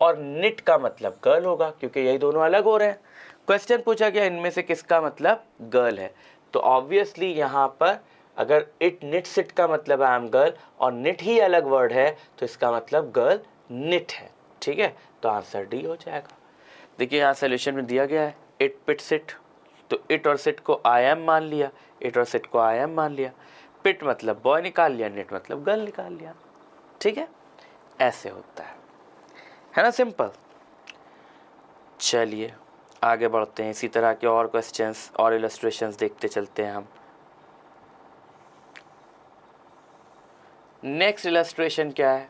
और निट का मतलब गर्ल होगा, क्योंकि यही दोनों अलग हो रहे हैं। क्वेश्चन पूछा गया इनमें से किसका मतलब गर्ल है, तो ऑब्वियसली यहाँ पर अगर इट निट सिट का मतलब आई एम गर्ल और निट ही अलग वर्ड है तो इसका मतलब गर्ल निट है, ठीक है। तो आंसर डी हो जाएगा। देखिए यहाँ सोल्यूशन में दिया गया है इट पिट सिट, तो इट और सिट को आई एम मान लिया, इट और सिट को आई एम मान लिया, पिट मतलब बॉय निकाल लिया, निट मतलब गर्ल निकाल लिया, ठीक है। ऐसे होता है ना, सिंपल। चलिए आगे बढ़ते हैं, इसी तरह के और क्वेश्चंस और इलस्ट्रेशंस देखते चलते हैं हम। नेक्स्ट इलस्ट्रेशन क्या है?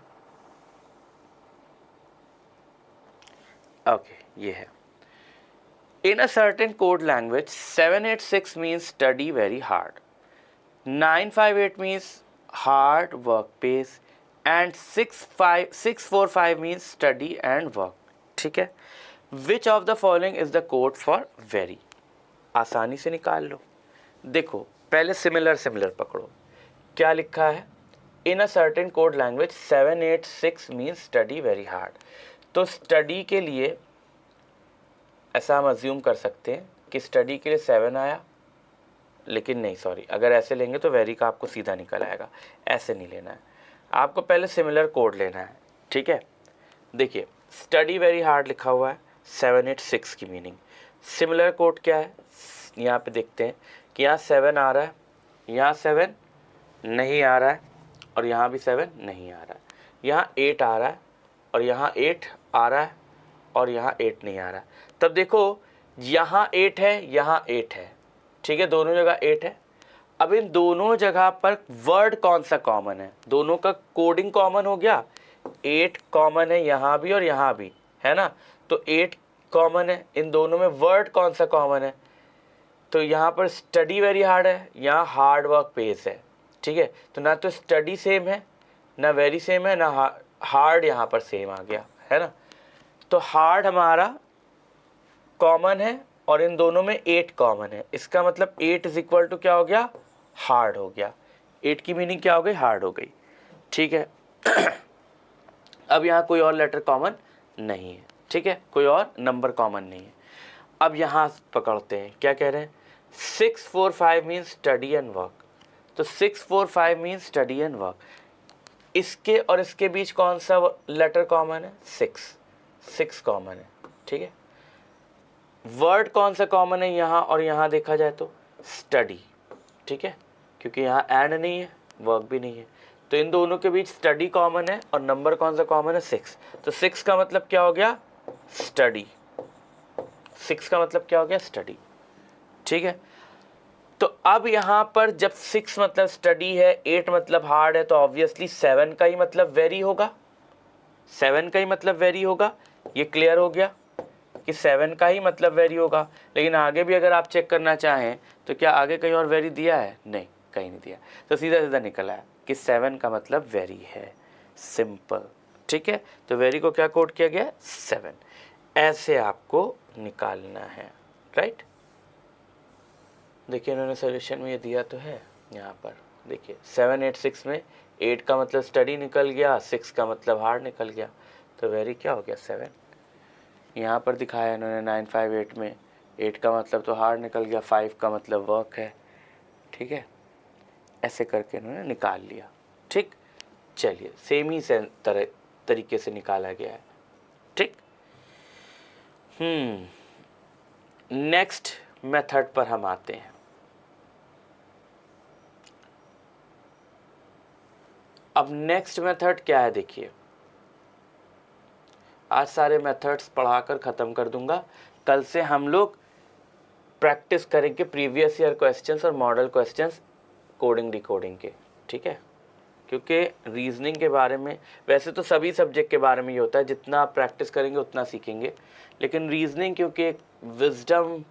ओके, ये है। In a certain code language 786 means study very hard, 958 means hard work pays and 645 means study and work. ठीक है, which of the following is the code for very? आसानी से निकाल लो। देखो पहले सिमिलर सिमिलर पकड़ो। क्या लिखा है? In a certain code language 786 means study very hard. तो स्टडी के लिए ऐसा हम अज्यूम कर सकते हैं कि स्टडी के लिए 7 आया, लेकिन नहीं, सॉरी, अगर ऐसे लेंगे तो वेरी का आपको सीधा निकल आएगा। ऐसे नहीं लेना है, आपको पहले सिमिलर कोड लेना है। ठीक है, देखिए स्टडी वेरी हार्ड लिखा हुआ है, 786 की मीनिंग। सिमिलर कोड क्या है? यहाँ पे देखते हैं कि यहाँ 7 आ रहा है, यहाँ 7 नहीं आ रहा है, और यहाँ भी 7 नहीं आ रहा है। यहाँ 8 आ रहा है, और यहाँ 8 आ रहा है, और यहाँ 8 नहीं आ रहा है। तब देखो यहाँ 8 है, यहाँ 8 है। ठीक है, दोनों जगह 8 है। अब इन दोनों जगह पर वर्ड कौन सा कॉमन है? दोनों का कोडिंग कॉमन हो गया। 8 कॉमन है यहाँ भी और यहाँ भी, है ना? तो 8 कॉमन है, इन दोनों में वर्ड कौन सा कॉमन है? तो यहाँ पर स्टडी वेरी हार्ड है, यहाँ हार्ड वर्क पेस है। ठीक है, तो ना तो स्टडी सेम है, ना वेरी सेम है, ना हार्ड यहाँ पर सेम आ गया, है ना? तो हार्ड हमारा कॉमन है और इन दोनों में 8 कॉमन है। इसका मतलब 8 इज इक्वल टू क्या हो गया? हार्ड हो गया। 8 की मीनिंग क्या हो गई? हार्ड हो गई। ठीक है, अब यहाँ कोई और लेटर कॉमन नहीं है। ठीक है, कोई और नंबर कॉमन नहीं है। अब यहाँ पकड़ते हैं, क्या कह रहे हैं? 645 मीन्स स्टडी एंड वर्क। तो 645 मीन्स स्टडी एंड वर्क। इसके और इसके बीच कौन सा लेटर कॉमन है? 6 कॉमन है। ठीक है, वर्ड कौन सा कॉमन है यहाँ और यहाँ? देखा जाए तो स्टडी। ठीक है, क्योंकि यहाँ एंड नहीं है, वर्क भी नहीं है, तो इन दोनों के बीच स्टडी कॉमन है और नंबर कौन सा कॉमन है? 6। तो 6 का मतलब क्या हो गया? स्टडी। 6 का मतलब क्या हो गया? स्टडी। ठीक है, तो अब यहाँ पर जब 6 मतलब स्टडी है, 8 मतलब हार्ड है, तो ऑब्वियसली 7 का ही मतलब वेरी होगा। 7 का ही मतलब वेरी होगा। ये क्लियर हो गया कि 7 का ही मतलब वेरी होगा। लेकिन आगे भी अगर आप चेक करना चाहें तो क्या आगे कहीं और वेरी दिया है? नहीं, कहीं नहीं दिया। तो सीधा सीधा निकल आया कि 7 का मतलब वेरी है। सिंपल। ठीक है, तो वेरी को क्या कोड किया गया? 7। ऐसे आपको निकालना है, राइट? देखिए इन्होंने सोल्यूशन में ये दिया तो है। यहाँ पर देखिए 786 में 8 का मतलब स्टडी निकल गया, 6 का मतलब हार्ड निकल गया, तो वेरी क्या हो गया? 7। यहाँ पर दिखाया इन्होंने 958 में 8 का मतलब तो हार्ड निकल गया, 5 का मतलब वर्क है। ठीक है, ऐसे करके इन्होंने निकाल लिया। ठीक, चलिए सेम ही तरीके से निकाला गया है। ठीक, नेक्स्ट मेथड पर हम आते हैं। अब नेक्स्ट मेथड क्या है? देखिए आज सारे मेथड्स पढ़ाकर ख़त्म कर दूंगा। कल से हम लोग प्रैक्टिस करेंगे प्रीवियस ईयर क्वेश्चंस और मॉडल क्वेश्चंस कोडिंग डिकोडिंग के। ठीक है, क्योंकि रीजनिंग के बारे में वैसे तो सभी सब्जेक्ट के बारे में ये होता है, जितना आप प्रैक्टिस करेंगे उतना सीखेंगे, लेकिन रीजनिंग क्योंकि एक विजडम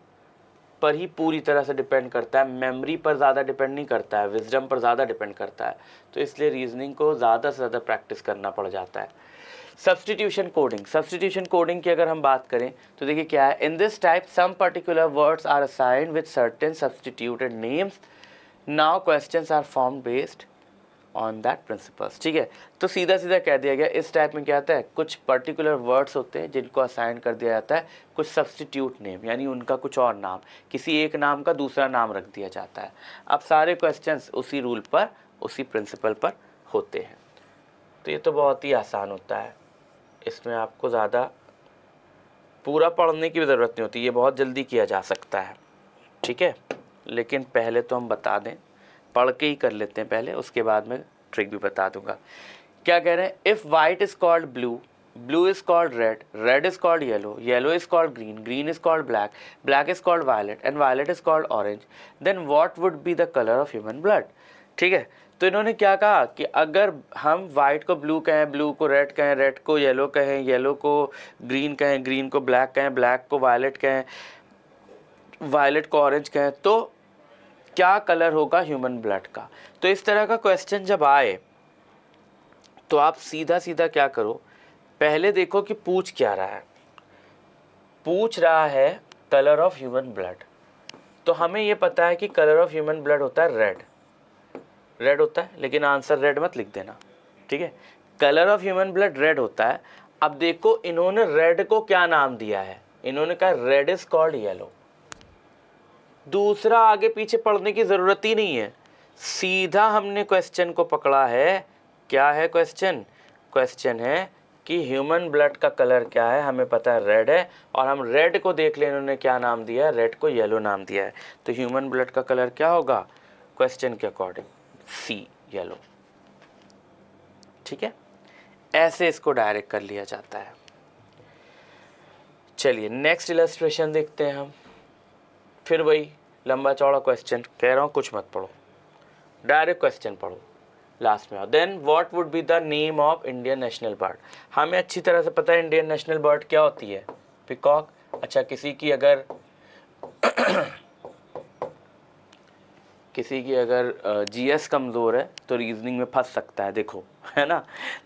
पर ही पूरी तरह से डिपेंड करता है, मेमोरी पर ज़्यादा डिपेंड नहीं करता है, विजडम पर ज़्यादा डिपेंड करता है, तो इसलिए रीजनिंग को ज़्यादा से ज़्यादा प्रैक्टिस करना पड़ जाता है। सब्स्टिट्यूशन कोडिंग की अगर हम बात करें तो देखिए क्या है? In this type some particular words are assigned with certain substituted names, now questions are formed based on that principles. ठीक है, तो सीधा सीधा कह दिया गया इस टाइप में क्या आता है? कुछ पर्टिकुलर वर्ड्स होते हैं जिनको असाइन कर दिया जाता है कुछ सब्स्टिट्यूट नेम, यानी उनका कुछ और नाम, किसी एक नाम का दूसरा नाम रख दिया जाता है। अब सारे क्वेश्चंस उसी रूल पर, उसी प्रिंसिपल पर होते हैं। तो ये तो बहुत ही आसान होता है, इसमें आपको ज़्यादा पूरा पढ़ने की भी ज़रूरत नहीं होती, ये बहुत जल्दी किया जा सकता है। ठीक है, लेकिन पहले तो हम बता दें, पढ़ के ही कर लेते हैं पहले, उसके बाद में ट्रिक भी बता दूंगा। क्या कह रहे हैं? If white is called blue blue is called red, red is called yellow, yellow is called green, green is called black, black is called violet and violet is called orange, then what would be the color of human blood? ठीक है, तो इन्होंने क्या कहा कि अगर हम white को ब्लू कहें, ब्लू को रेड कहें, रेड को येलो कहें, येलो को ग्रीन कहें, ग्रीन को ब्लैक कहें, ब्लैक को वायलेट कहें, वायलेट को ऑरेंज कहें, तो क्या कलर होगा ह्यूमन ब्लड का? तो इस तरह का क्वेश्चन जब आए तो आप सीधा सीधा क्या करो, पहले देखो कि पूछ क्या रहा है। पूछ रहा है कलर ऑफ ह्यूमन ब्लड, तो हमें ये पता है कि कलर ऑफ ह्यूमन ब्लड होता है रेड, रेड होता है, लेकिन आंसर रेड मत लिख देना, ठीक है। Colour of human blood red होता है। अब देखो इन्होंने रेड को क्या नाम दिया है, इन्होंने कहा रेड इज कॉल्ड येलो। दूसरा आगे पीछे पढ़ने की ज़रूरत ही नहीं है, सीधा हमने क्वेश्चन को पकड़ा है। क्या है क्वेश्चन? क्वेश्चन है कि ह्यूमन ब्लड का कलर क्या है, हमें पता है रेड है, और हम रेड को देख लें इन्होंने क्या नाम दिया है, रेड को येलो नाम दिया है, तो ह्यूमन ब्लड का कलर क्या होगा क्वेश्चन के अकॉर्डिंग? सी, येलो। ठीक है, ऐसे इसको डायरेक्ट कर लिया जाता है। चलिए नेक्स्ट इलस्ट्रेशन देखते हैं हम। फिर वही लंबा चौड़ा क्वेश्चन, कह रहा हूँ कुछ मत पढ़ो, डायरेक्ट क्वेश्चन पढ़ो लास्ट में। Then what would be the name of Indian national bird? हमें अच्छी तरह से पता है इंडियन नेशनल बर्ड क्या होती है, पिकॉक। अच्छा, किसी की अगर जीएस कमज़ोर है तो रीजनिंग में फंस सकता है, देखो, है ना।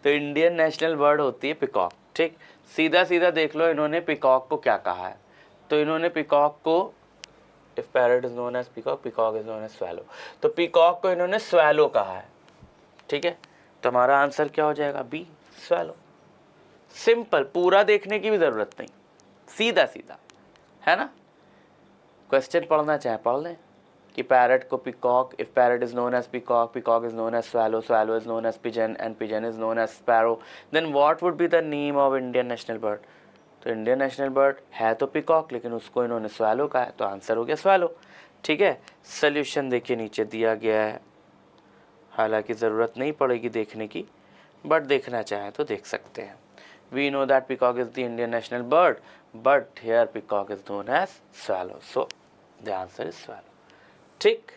तो इंडियन नेशनल बर्ड होती है पिकॉक। ठीक, सीधा सीधा देख लो इन्होंने पिकॉक को क्या कहा है। तो इन्होंने पिकॉक को, if parrot is known as peacock, peacock is known as swallow, तो पिकॉक को इन्होंने स्वैलो कहा है। ठीक है, तो हमारा आंसर क्या हो जाएगा? B, swallow. सिंपल, पूरा देखने की भी जरूरत नहीं, सीधा सीधा, है ना। क्वेश्चन पढ़ना चाहे पढ़ लें कि पैरट को peacock, if parrot is known as peacock, peacock is known as swallow, swallow is known as pigeon and pigeon is known as sparrow, then what would be the name of Indian national bird? तो Indian national bird है तो peacock, लेकिन उसको इन्होंने swallow कहा है, तो answer हो गया स्वैलो। ठीक है, सोल्यूशन देखिए नीचे दिया गया है, हालांकि ज़रूरत नहीं पड़ेगी देखने की, बट देखना चाहें तो देख सकते हैं। We know that peacock is the Indian national bird, but here peacock is known as swallow, so the answer is swallow. ठीक,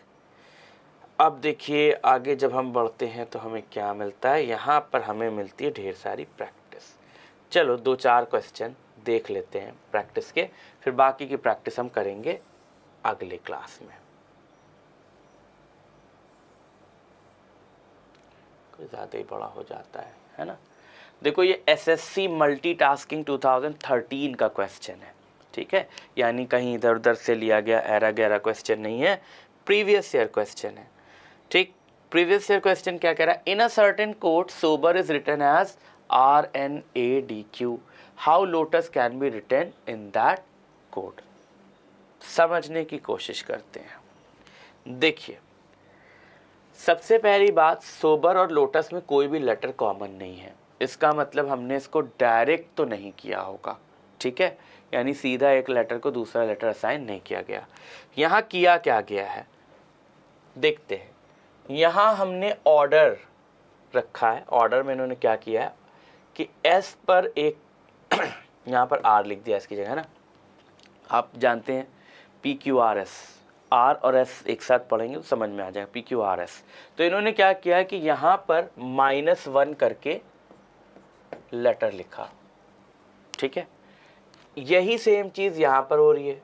अब देखिए आगे जब हम बढ़ते हैं तो हमें क्या मिलता है, यहाँ पर हमें मिलती है ढेर सारी प्रैक्टिस। चलो 2-4 क्वेश्चन देख लेते हैं प्रैक्टिस के, फिर बाकी की प्रैक्टिस हम करेंगे अगले क्लास में। कोई ज़्यादा ही बड़ा हो जाता है ना। देखो ये एसएससी मल्टीटास्किंग 2013 का क्वेश्चन है, ठीक है, यानी कहीं इधर उधर से लिया गया एरा गैरा क्वेश्चन नहीं है, प्रीवियस ईयर क्वेश्चन है। ठीक, प्रीवियस ईयर क्वेश्चन क्या कह रहा है? In a certain code sober is written as RNADQ, how lotus can be written in that code? समझने की कोशिश करते हैं। देखिए सबसे पहली बात, सोबर और लोटस में कोई भी लेटर कॉमन नहीं है, इसका मतलब हमने इसको डायरेक्ट तो नहीं किया होगा। ठीक है, यानी सीधा एक लेटर को दूसरा लेटर असाइन नहीं किया गया। यहाँ किया क्या गया है देखते हैं। यहाँ हमने ऑर्डर रखा है, ऑर्डर में इन्होंने क्या किया है कि एस पर एक यहाँ पर आर लिख दिया इसकी जगह ना। आप जानते हैं PQRS, आर और एस एक साथ पढ़ेंगे तो समझ में आ जाएगा, PQRS। तो इन्होंने क्या किया है कि यहाँ पर -1 करके लेटर लिखा। ठीक है, यही सेम चीज़ यहाँ पर हो रही है,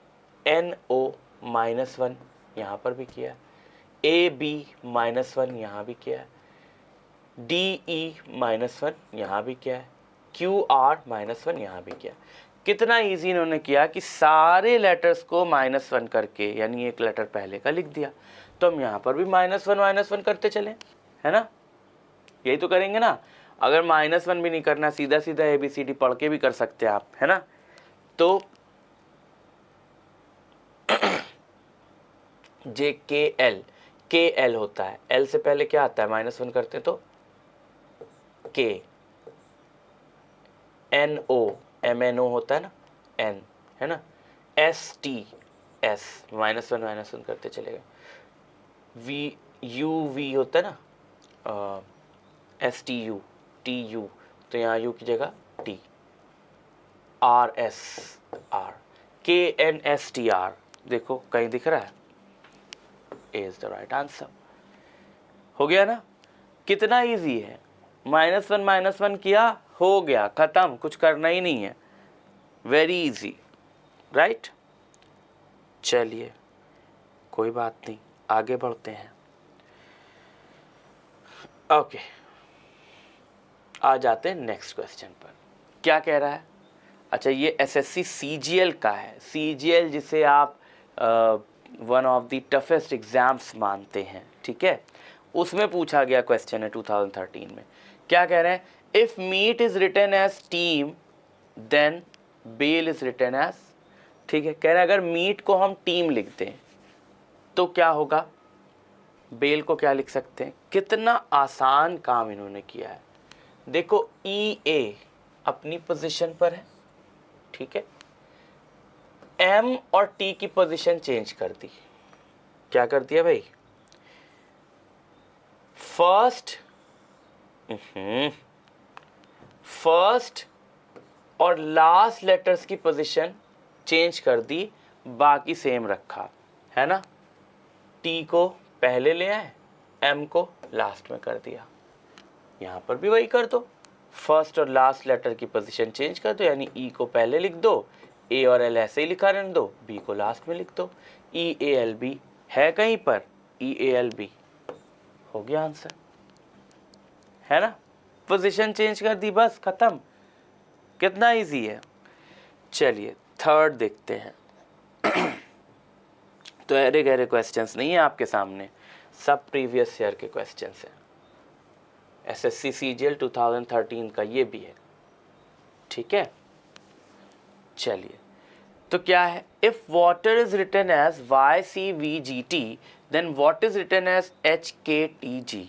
NO -1 यहाँ पर भी किया, AB -1 यहाँ भी किया, DE -1 यहाँ भी किया, QR -1 यहाँ भी किया। कितना इजी इन्होंने किया कि सारे लेटर्स को -1 करके, यानी एक लेटर पहले का लिख दिया। तो हम यहाँ पर भी -1 करते चले, है ना, यही तो करेंगे ना। अगर -1 भी नहीं करना, सीधा सीधा ABCD पढ़ के भी कर सकते हैं आप, है ना। तो KL होता है, L से पहले क्या आता है, -1 करते तो K, NO MNO होता है ना, N, है ना, ST S, -1 करते चलेगा, UV होता है ना, STU TU, तो यहाँ U की जगह T, RSR, KNSTR, देखो कहीं दिख रहा है? A is the right answer. हो गया ना? कितना इजी है, -1 किया, हो गया, खत्म, कुछ करना ही नहीं है, वेरी इजी, राइट? चलिए कोई बात नहीं, आगे बढ़ते हैं। ओके, आ जाते हैं नेक्स्ट क्वेश्चन पर। क्या कह रहा है? अच्छा, ये SSC CGL का है। CGL जिसे आप one of the toughest exams मानते हैं, ठीक है, उसमें पूछा गया क्वेश्चन है 2013 में। क्या कह रहे हैं? If meat is written as team then bell is written as, ठीक है, कह रहे हैं अगर मीट को हम टीम लिख दें तो क्या होगा, बेल को क्या लिख सकते हैं? कितना आसान काम इन्होंने किया है। देखो EA अपनी पोजीशन पर है, ठीक है, M और T की पोजीशन चेंज कर दी। क्या कर दिया भाई? फर्स्ट और लास्ट लेटर्स की पोजीशन चेंज कर दी, बाकी सेम रखा है ना। T को पहले ले आए, M को लास्ट में कर दिया। यहाँ पर भी वही कर दो, फर्स्ट और लास्ट लेटर की पोजीशन चेंज कर दो, यानी E को पहले लिख दो, A और L ऐसे ही लिखा रहने दो, B को लास्ट में लिख दो। EALB है कहीं पर, EALB हो गया आंसर, है ना। पोजीशन चेंज कर दी, बस खत्म, कितना इजी है। चलिए थर्ड देखते हैं। तो अरे गहरे क्वेश्चंस नहीं है आपके सामने, सब प्रीवियस ईयर के क्वेश्चंस हैं। SSC CGL 2013 का ये भी है, ठीक है। चलिए, तो क्या है? If water is written as YCVGT then what is written as HKTG।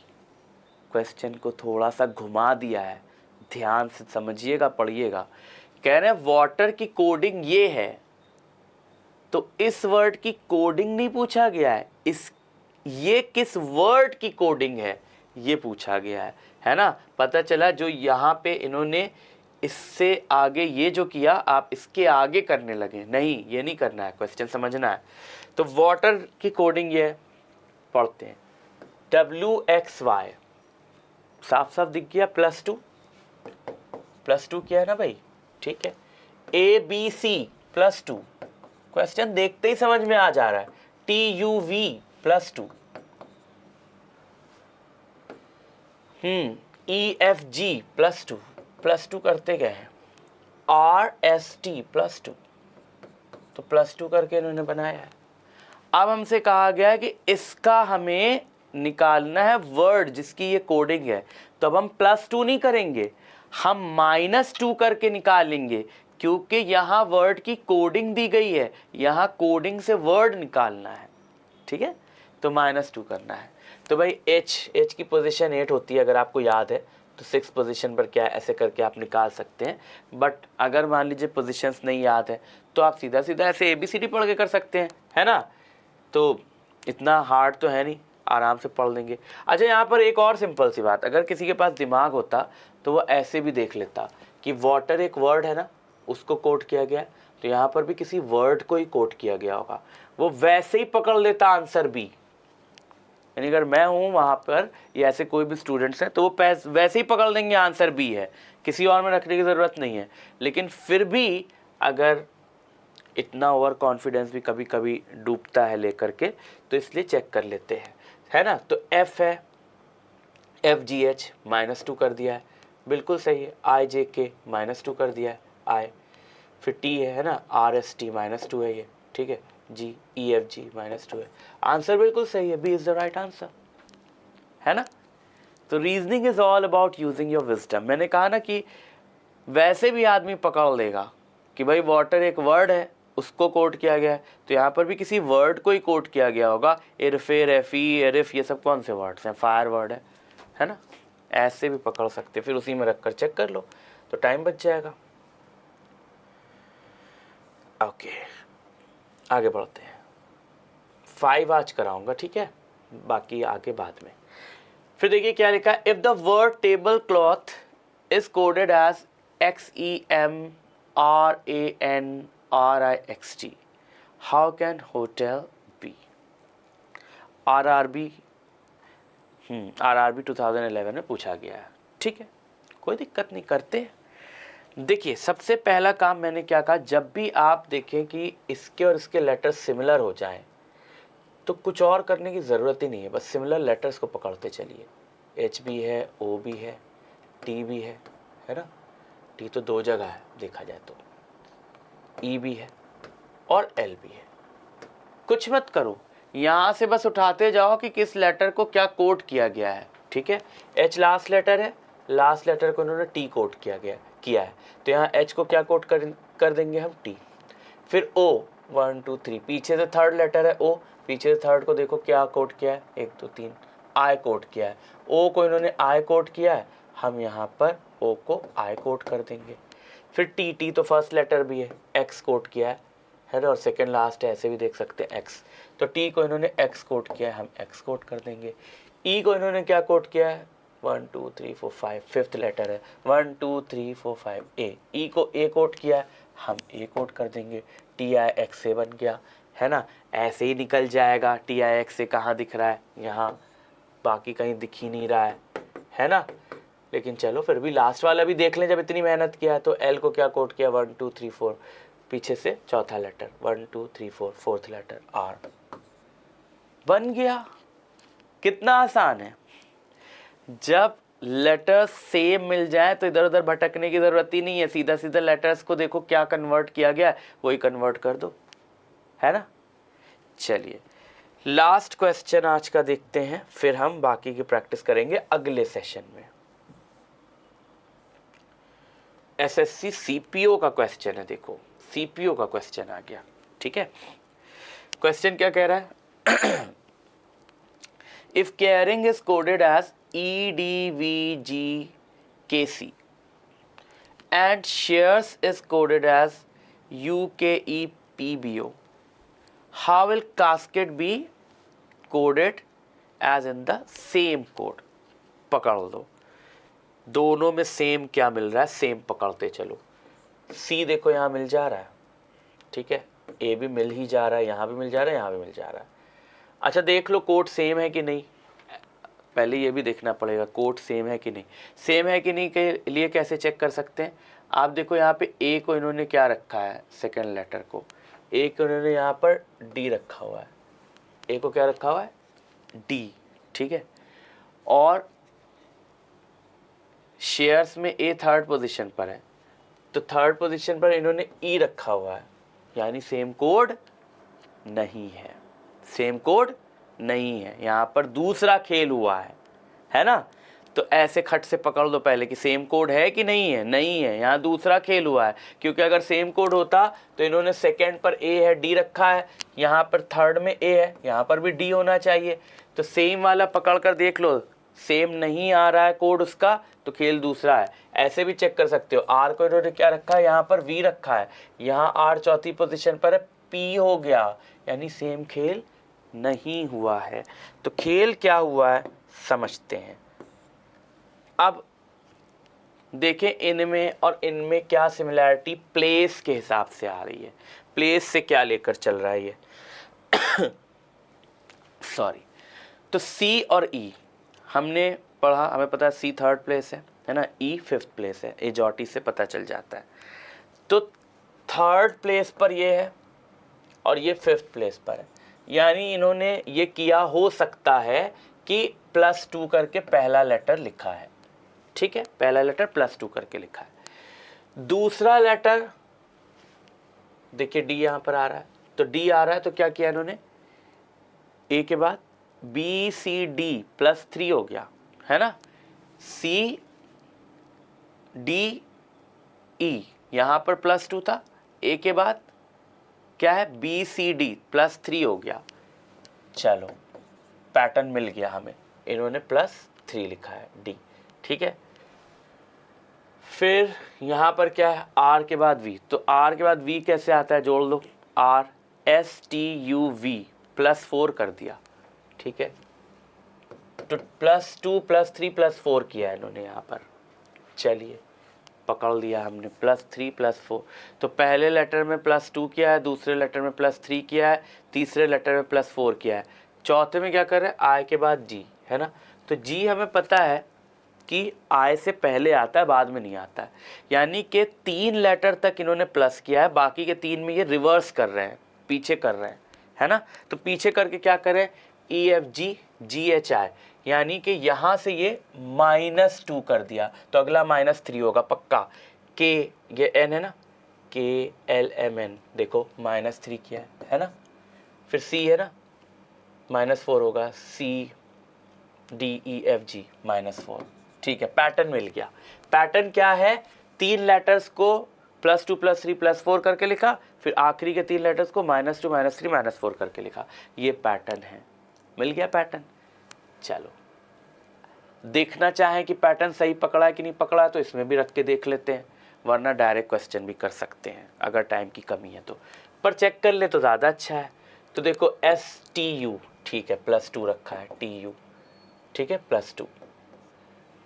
Question को थोड़ा सा घुमा दिया है, ध्यान से समझिएगा, पढ़िएगा। कह रहे हैं वाटर की कोडिंग ये है, तो इस वर्ड की कोडिंग नहीं पूछा गया है, ये किस वर्ड की कोडिंग है ये पूछा गया है ना। पता चला जो यहाँ पे इन्होंने इससे आगे ये जो किया, आप इसके आगे करने लगे, नहीं, ये नहीं करना है, क्वेश्चन समझना है। तो वाटर की कोडिंग ये है, पढ़ते हैं, WXY साफ साफ दिख गया, +2 किया है ना भाई, ठीक है। ABC +2, क्वेश्चन देखते ही समझ में आ जा रहा है। TUV +2, EFG +2 करते गए हैं। RST +2, तो +2 करके इन्होंने बनाया है। अब हमसे कहा गया है कि इसका हमें निकालना है वर्ड जिसकी ये कोडिंग है, तो अब हम +2 नहीं करेंगे, हम -2 करके निकालेंगे, क्योंकि यहाँ वर्ड की कोडिंग दी गई है, यहाँ कोडिंग से वर्ड निकालना है, ठीक है। तो -2 करना है। तो भाई H की पोजीशन 8 होती है, अगर आपको याद है, तो 6 पोजीशन पर क्या ऐसे करके आप निकाल सकते हैं। बट अगर मान लीजिए पोजीशंस नहीं याद है तो आप सीधा सीधा ऐसे ABCD पढ़ के कर सकते हैं, है ना। तो इतना हार्ड तो है नहीं, आराम से पढ़ लेंगे। अच्छा, यहाँ पर एक और सिंपल सी बात, अगर किसी के पास दिमाग होता तो वो ऐसे भी देख लेता कि वाटर एक वर्ड है ना, उसको कोट किया गया है, तो यहाँ पर भी किसी वर्ड को ही कोट किया गया होगा, वो वैसे ही पकड़ लेता आंसर B। यानी अगर मैं हूँ वहाँ पर या ऐसे कोई भी स्टूडेंट्स हैं, तो वो वैसे ही पकड़ लेंगे आंसर B है, किसी और में रखने की ज़रूरत नहीं है। लेकिन फिर भी अगर इतना ओवर कॉन्फिडेंस भी कभी कभी डूबता है लेकर के, तो इसलिए चेक कर लेते हैं, है ना। तो F है, FGH -2 कर दिया है, बिल्कुल सही है। IJK -2 कर दिया है, I। फिर T है ना, RST -2 है ये, ठीक है। GEFG -2 है, आंसर बिल्कुल सही है, B is the right answer, है ना। तो reasoning is all about using your wisdom. मैंने कहा ना कि वैसे भी आदमी पकड़ लेगा कि भाई वाटर एक वर्ड है, उसको कोट किया गया है, तो यहाँ पर भी किसी वर्ड को ही कोट किया गया होगा। इरफे, रेफी, एरिफ, ये सब कौन से वर्ड्स हैं? फायर वर्ड है ना। ऐसे भी पकड़ सकते, फिर उसी में रखकर चेक कर लो, तो टाइम बच जाएगा। ओके, आगे बढ़ते हैं। 5 आज कराऊंगा, ठीक है, बाकी आगे बाद में। फिर देखिए क्या लिखा है, if the word table cloth is coded as XEM RANRIXT, how can hotel be? RRB, RRB 2011 में पूछा गया है, ठीक है, कोई दिक्कत नहीं, करते हैं। देखिए सबसे पहला काम मैंने क्या कहा, जब भी आप देखें कि इसके और इसके लेटर्स सिमिलर हो जाएं तो कुछ और करने की ज़रूरत ही नहीं है, बस सिमिलर लेटर्स को पकड़ते चलिए। H भी है, O भी है, T भी है ना, T तो 2 जगह है देखा जाए तो, E भी है और L भी है। कुछ मत करो, यहाँ से बस उठाते जाओ कि किस लेटर को क्या कोड किया गया है, ठीक है। H लास्ट लेटर है, लास्ट लेटर को इन्होंने T कोड किया है, तो यहाँ H को क्या कोड कर देंगे हम, T। फिर O 1 2 3, पीछे से थर्ड लेटर है O, पीछे से थर्ड को देखो क्या कोड किया है, 1 2 3, I कोड किया है। O को इन्होंने I कोड किया है, हम यहाँ पर O को I कोड कर देंगे। फिर T तो फर्स्ट लेटर भी है, X कोड किया है ना, और सेकेंड लास्ट है, ऐसे भी देख सकते हैं X, तो T को इन्होंने X कोड किया है, हम X कोड कर देंगे। E को इन्होंने क्या कोड किया है, 1 2 3 4 5, फिफ्थ लेटर है, 1 2 3 4 5 A, E को A कोड किया है, हम A कोड कर देंगे। TIX से बन गया है ना, ऐसे ही निकल जाएगा। TIX से कहाँ दिख रहा है, यहाँ, बाकी कहीं दिख ही नहीं रहा है ना, लेकिन चलो फिर भी लास्ट वाला भी देख लें, जब इतनी मेहनत किया है। तो L को क्या कोड किया, 1 2 3 4, पीछे से चौथा लेटर 1 2 3 4, फोर्थ लेटर R, बन गया। कितना आसान है, जब लेटर्स सेम मिल जाए तो इधर उधर भटकने की जरूरत ही नहीं है, सीधा सीधा लेटर्स को देखो क्या कन्वर्ट किया गया है, वही कन्वर्ट कर दो, है ना। चलिए लास्ट क्वेश्चन आज का देखते हैं, फिर हम बाकी की प्रैक्टिस करेंगे अगले सेशन में। SSC CPO का क्वेश्चन है, देखो CPO का क्वेश्चन आ गया, ठीक है। क्वेश्चन क्या कह रहा है, if carrying is coded as EDVGKC and shares is coded as UKEPBO, how will cascade be coded as in the same code? पकड़ दो, दोनों में सेम क्या मिल रहा है, सेम पकड़ते चलो। C देखो यहाँ मिल जा रहा है, ठीक है, A भी मिल ही जा रहा है, यहाँ भी मिल जा रहा है, यहाँ भी मिल जा रहा है। अच्छा देख लो कोड सेम है कि नहीं, पहले ये भी देखना पड़ेगा कोड सेम है कि नहीं। सेम है कि नहीं के लिए कैसे चेक कर सकते हैं, आप देखो यहाँ पे A को इन्होंने क्या रखा है, सेकेंड लेटर को, A को इन्होंने यहाँ पर D रखा हुआ है, A को क्या रखा हुआ है, D, ठीक है। और शेयर्स में A थर्ड पोजीशन पर है, तो थर्ड पोजीशन पर इन्होंने E रखा हुआ है, यानी सेम कोड नहीं है, सेम कोड नहीं है, यहाँ पर दूसरा खेल हुआ है ना। तो ऐसे खट से पकड़ दो पहले कि सेम कोड है कि नहीं है, नहीं है, यहाँ दूसरा खेल हुआ है, क्योंकि अगर सेम कोड होता तो इन्होंने सेकंड पर A है, D रखा है, यहाँ पर थर्ड में A है, यहाँ पर भी D होना चाहिए। तो सेम वाला पकड़ कर देख लो, सेम नहीं आ रहा है कोड उसका, तो खेल दूसरा है। ऐसे भी चेक कर सकते हो, R को इन्होंने क्या रखा है, यहाँ पर V रखा है, यहाँ R चौथी पोजीशन पर है, P हो गया, यानी सेम खेल नहीं हुआ है। तो खेल क्या हुआ है समझते हैं। अब देखें इनमें और इनमें क्या सिमिलैरिटी प्लेस के हिसाब से आ रही है, प्लेस से क्या लेकर चल रहा है ये सॉरी। तो C और E हमने पढ़ा, हमें पता है C थर्ड प्लेस है ना, E फिफ्थ प्लेस है, एजॉटी से पता चल जाता है। तो थर्ड प्लेस पर ये है और ये फिफ्थ प्लेस पर है, यानी इन्होंने ये किया हो सकता है कि +2 करके पहला लेटर लिखा है, ठीक है, पहला लेटर +2 करके लिखा है। दूसरा लेटर देखिए D यहाँ पर आ रहा है, तो D आ रहा है, तो क्या किया इन्होंने, A के बाद BCD +3 हो गया, है ना, CDE यहाँ पर +2 था, A के बाद क्या है, BCD +3 हो गया। चलो पैटर्न मिल गया हमें, इन्होंने +3 लिखा है D, ठीक है। फिर यहाँ पर क्या है, R के बाद V, तो R के बाद V कैसे आता है, जोड़ लो, R STUV +4 कर दिया, ठीक है। तो +2 +3 +4 किया है इन्होंने यहाँ पर। चलिए पकड़ लिया हमने, +3 +4। तो पहले लेटर में +2 किया है, दूसरे लेटर में +3 किया है, तीसरे लेटर में +4 किया है, चौथे में क्या कर रहे हैं, आई के बाद जी, है ना। तो जी हमें पता है कि आई से पहले आता है, बाद में नहीं आता है, यानी कि 3 लेटर तक इन्होंने प्लस किया है, बाकी के 3 में ये रिवर्स कर रहे हैं, पीछे कर रहे हैं, है ना। तो पीछे करके क्या करें, EFG GHI, यानी कि यहाँ से ये -2 कर दिया, तो अगला -3 होगा पक्का। के, ये N है ना, KLMN, देखो -3 किया है ना। फिर C है ना, -4 होगा, CDEFG -4। ठीक है, पैटर्न मिल गया। पैटर्न क्या है, 3 लेटर्स को +2 +3 +4 करके लिखा, फिर आखिरी के 3 लेटर्स को -2 -3 -4 करके लिखा। ये पैटर्न है, मिल गया पैटर्न। चलो देखना चाहें कि पैटर्न सही पकड़ा है कि नहीं पकड़ा है, तो इसमें भी रख के देख लेते हैं, वरना डायरेक्ट क्वेश्चन भी कर सकते हैं अगर टाइम की कमी है तो, पर चेक कर ले तो ज़्यादा अच्छा है। तो देखो STU, ठीक है, +2 रखा है, TU, ठीक है, +2,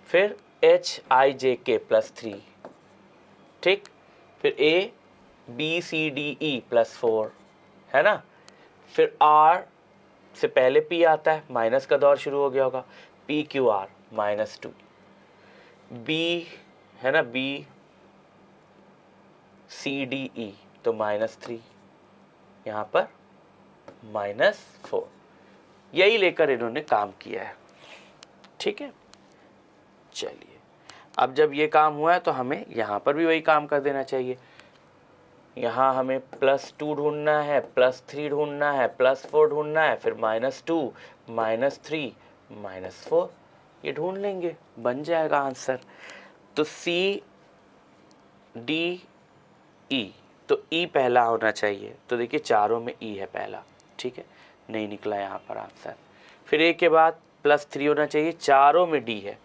फिर HIJK +3, ठीक, फिर ABCDE +4, है ना। फिर R से पहले P आता है, माइनस का दौर शुरू हो गया होगा, PQR -2, B है ना, BCDE तो -3, यहाँ पर -4, यही लेकर इन्होंने काम किया है। ठीक है, चलिए अब जब ये काम हुआ है तो हमें यहाँ पर भी वही काम कर देना चाहिए। यहाँ हमें +2 ढूंढना है, +3 ढूंढना है, +4 ढूंढना है, फिर -2 -3 -4, ये ढूंढ लेंगे, बन जाएगा आंसर। तो CDE, तो E पहला होना चाहिए, तो देखिए चारों में E है पहला, ठीक है, नहीं निकला यहाँ पर आंसर। फिर A के बाद +3 होना चाहिए, चारों में D है,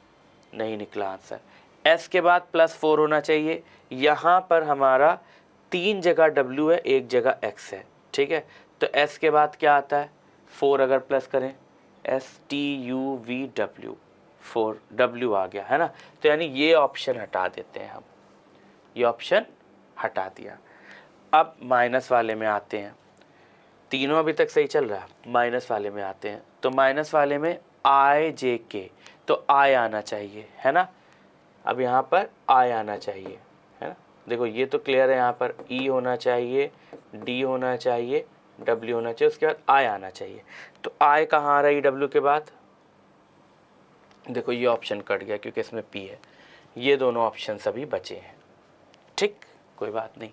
नहीं निकला आंसर। S के बाद +4 होना चाहिए, यहाँ पर हमारा 3 जगह W है, 1 जगह X है, ठीक है। तो S के बाद क्या आता है, 4 अगर प्लस करें, STUVW, 4 W आ गया, है ना। तो यानी ये ऑप्शन हटा देते हैं हम, ये ऑप्शन हटा दिया। अब माइनस वाले में आते हैं, तीनों अभी तक सही चल रहा है, माइनस वाले में आते हैं। तो माइनस वाले में IJK, तो I आना चाहिए, है ना। अब यहाँ पर I आना चाहिए, है ना। देखो ये तो क्लियर है, यहाँ पर E होना चाहिए, D होना चाहिए, W होना चाहिए, उसके बाद I आना चाहिए। तो I कहाँ आ रहा है W के बाद, देखो ये ऑप्शन कट गया क्योंकि इसमें P है, ये दोनों ऑप्शन अभी बचे हैं, ठीक, कोई बात नहीं,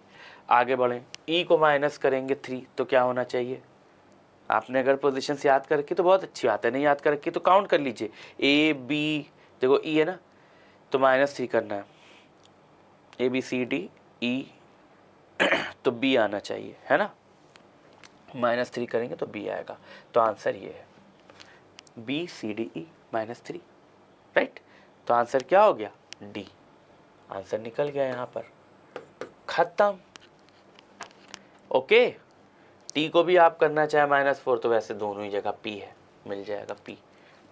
आगे बढ़ें। E को माइनस करेंगे 3, तो क्या होना चाहिए, आपने अगर पोजीशन से याद कर रखी तो बहुत अच्छी बात है, नहीं याद कर रखी तो काउंट कर लीजिए। A B, देखो E है ना, तो -3 करना है, ABCDE, तो B आना चाहिए, है ना। -3 करेंगे तो B आएगा, तो आंसर ये है BCDE -3, राइट। तो आंसर क्या हो गया, D, आंसर निकल गया यहाँ पर, खत्म। ओके, T को भी आप करना चाहे -4, तो वैसे दोनों ही जगह P है, मिल जाएगा P,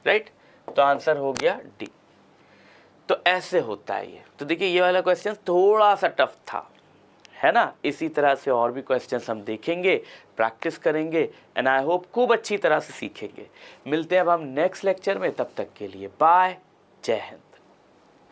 राइट। तो आंसर हो गया D। तो ऐसे होता है ये। तो देखिए ये वाला क्वेश्चन थोड़ा सा टफ था, है ना। इसी तरह से और भी क्वेश्चंस हम देखेंगे, प्रैक्टिस करेंगे, एंड आई होप खूब अच्छी तरह से सीखेंगे। मिलते हैं अब हम नेक्स्ट लेक्चर में, तब तक के लिए बाय, जय हिंद।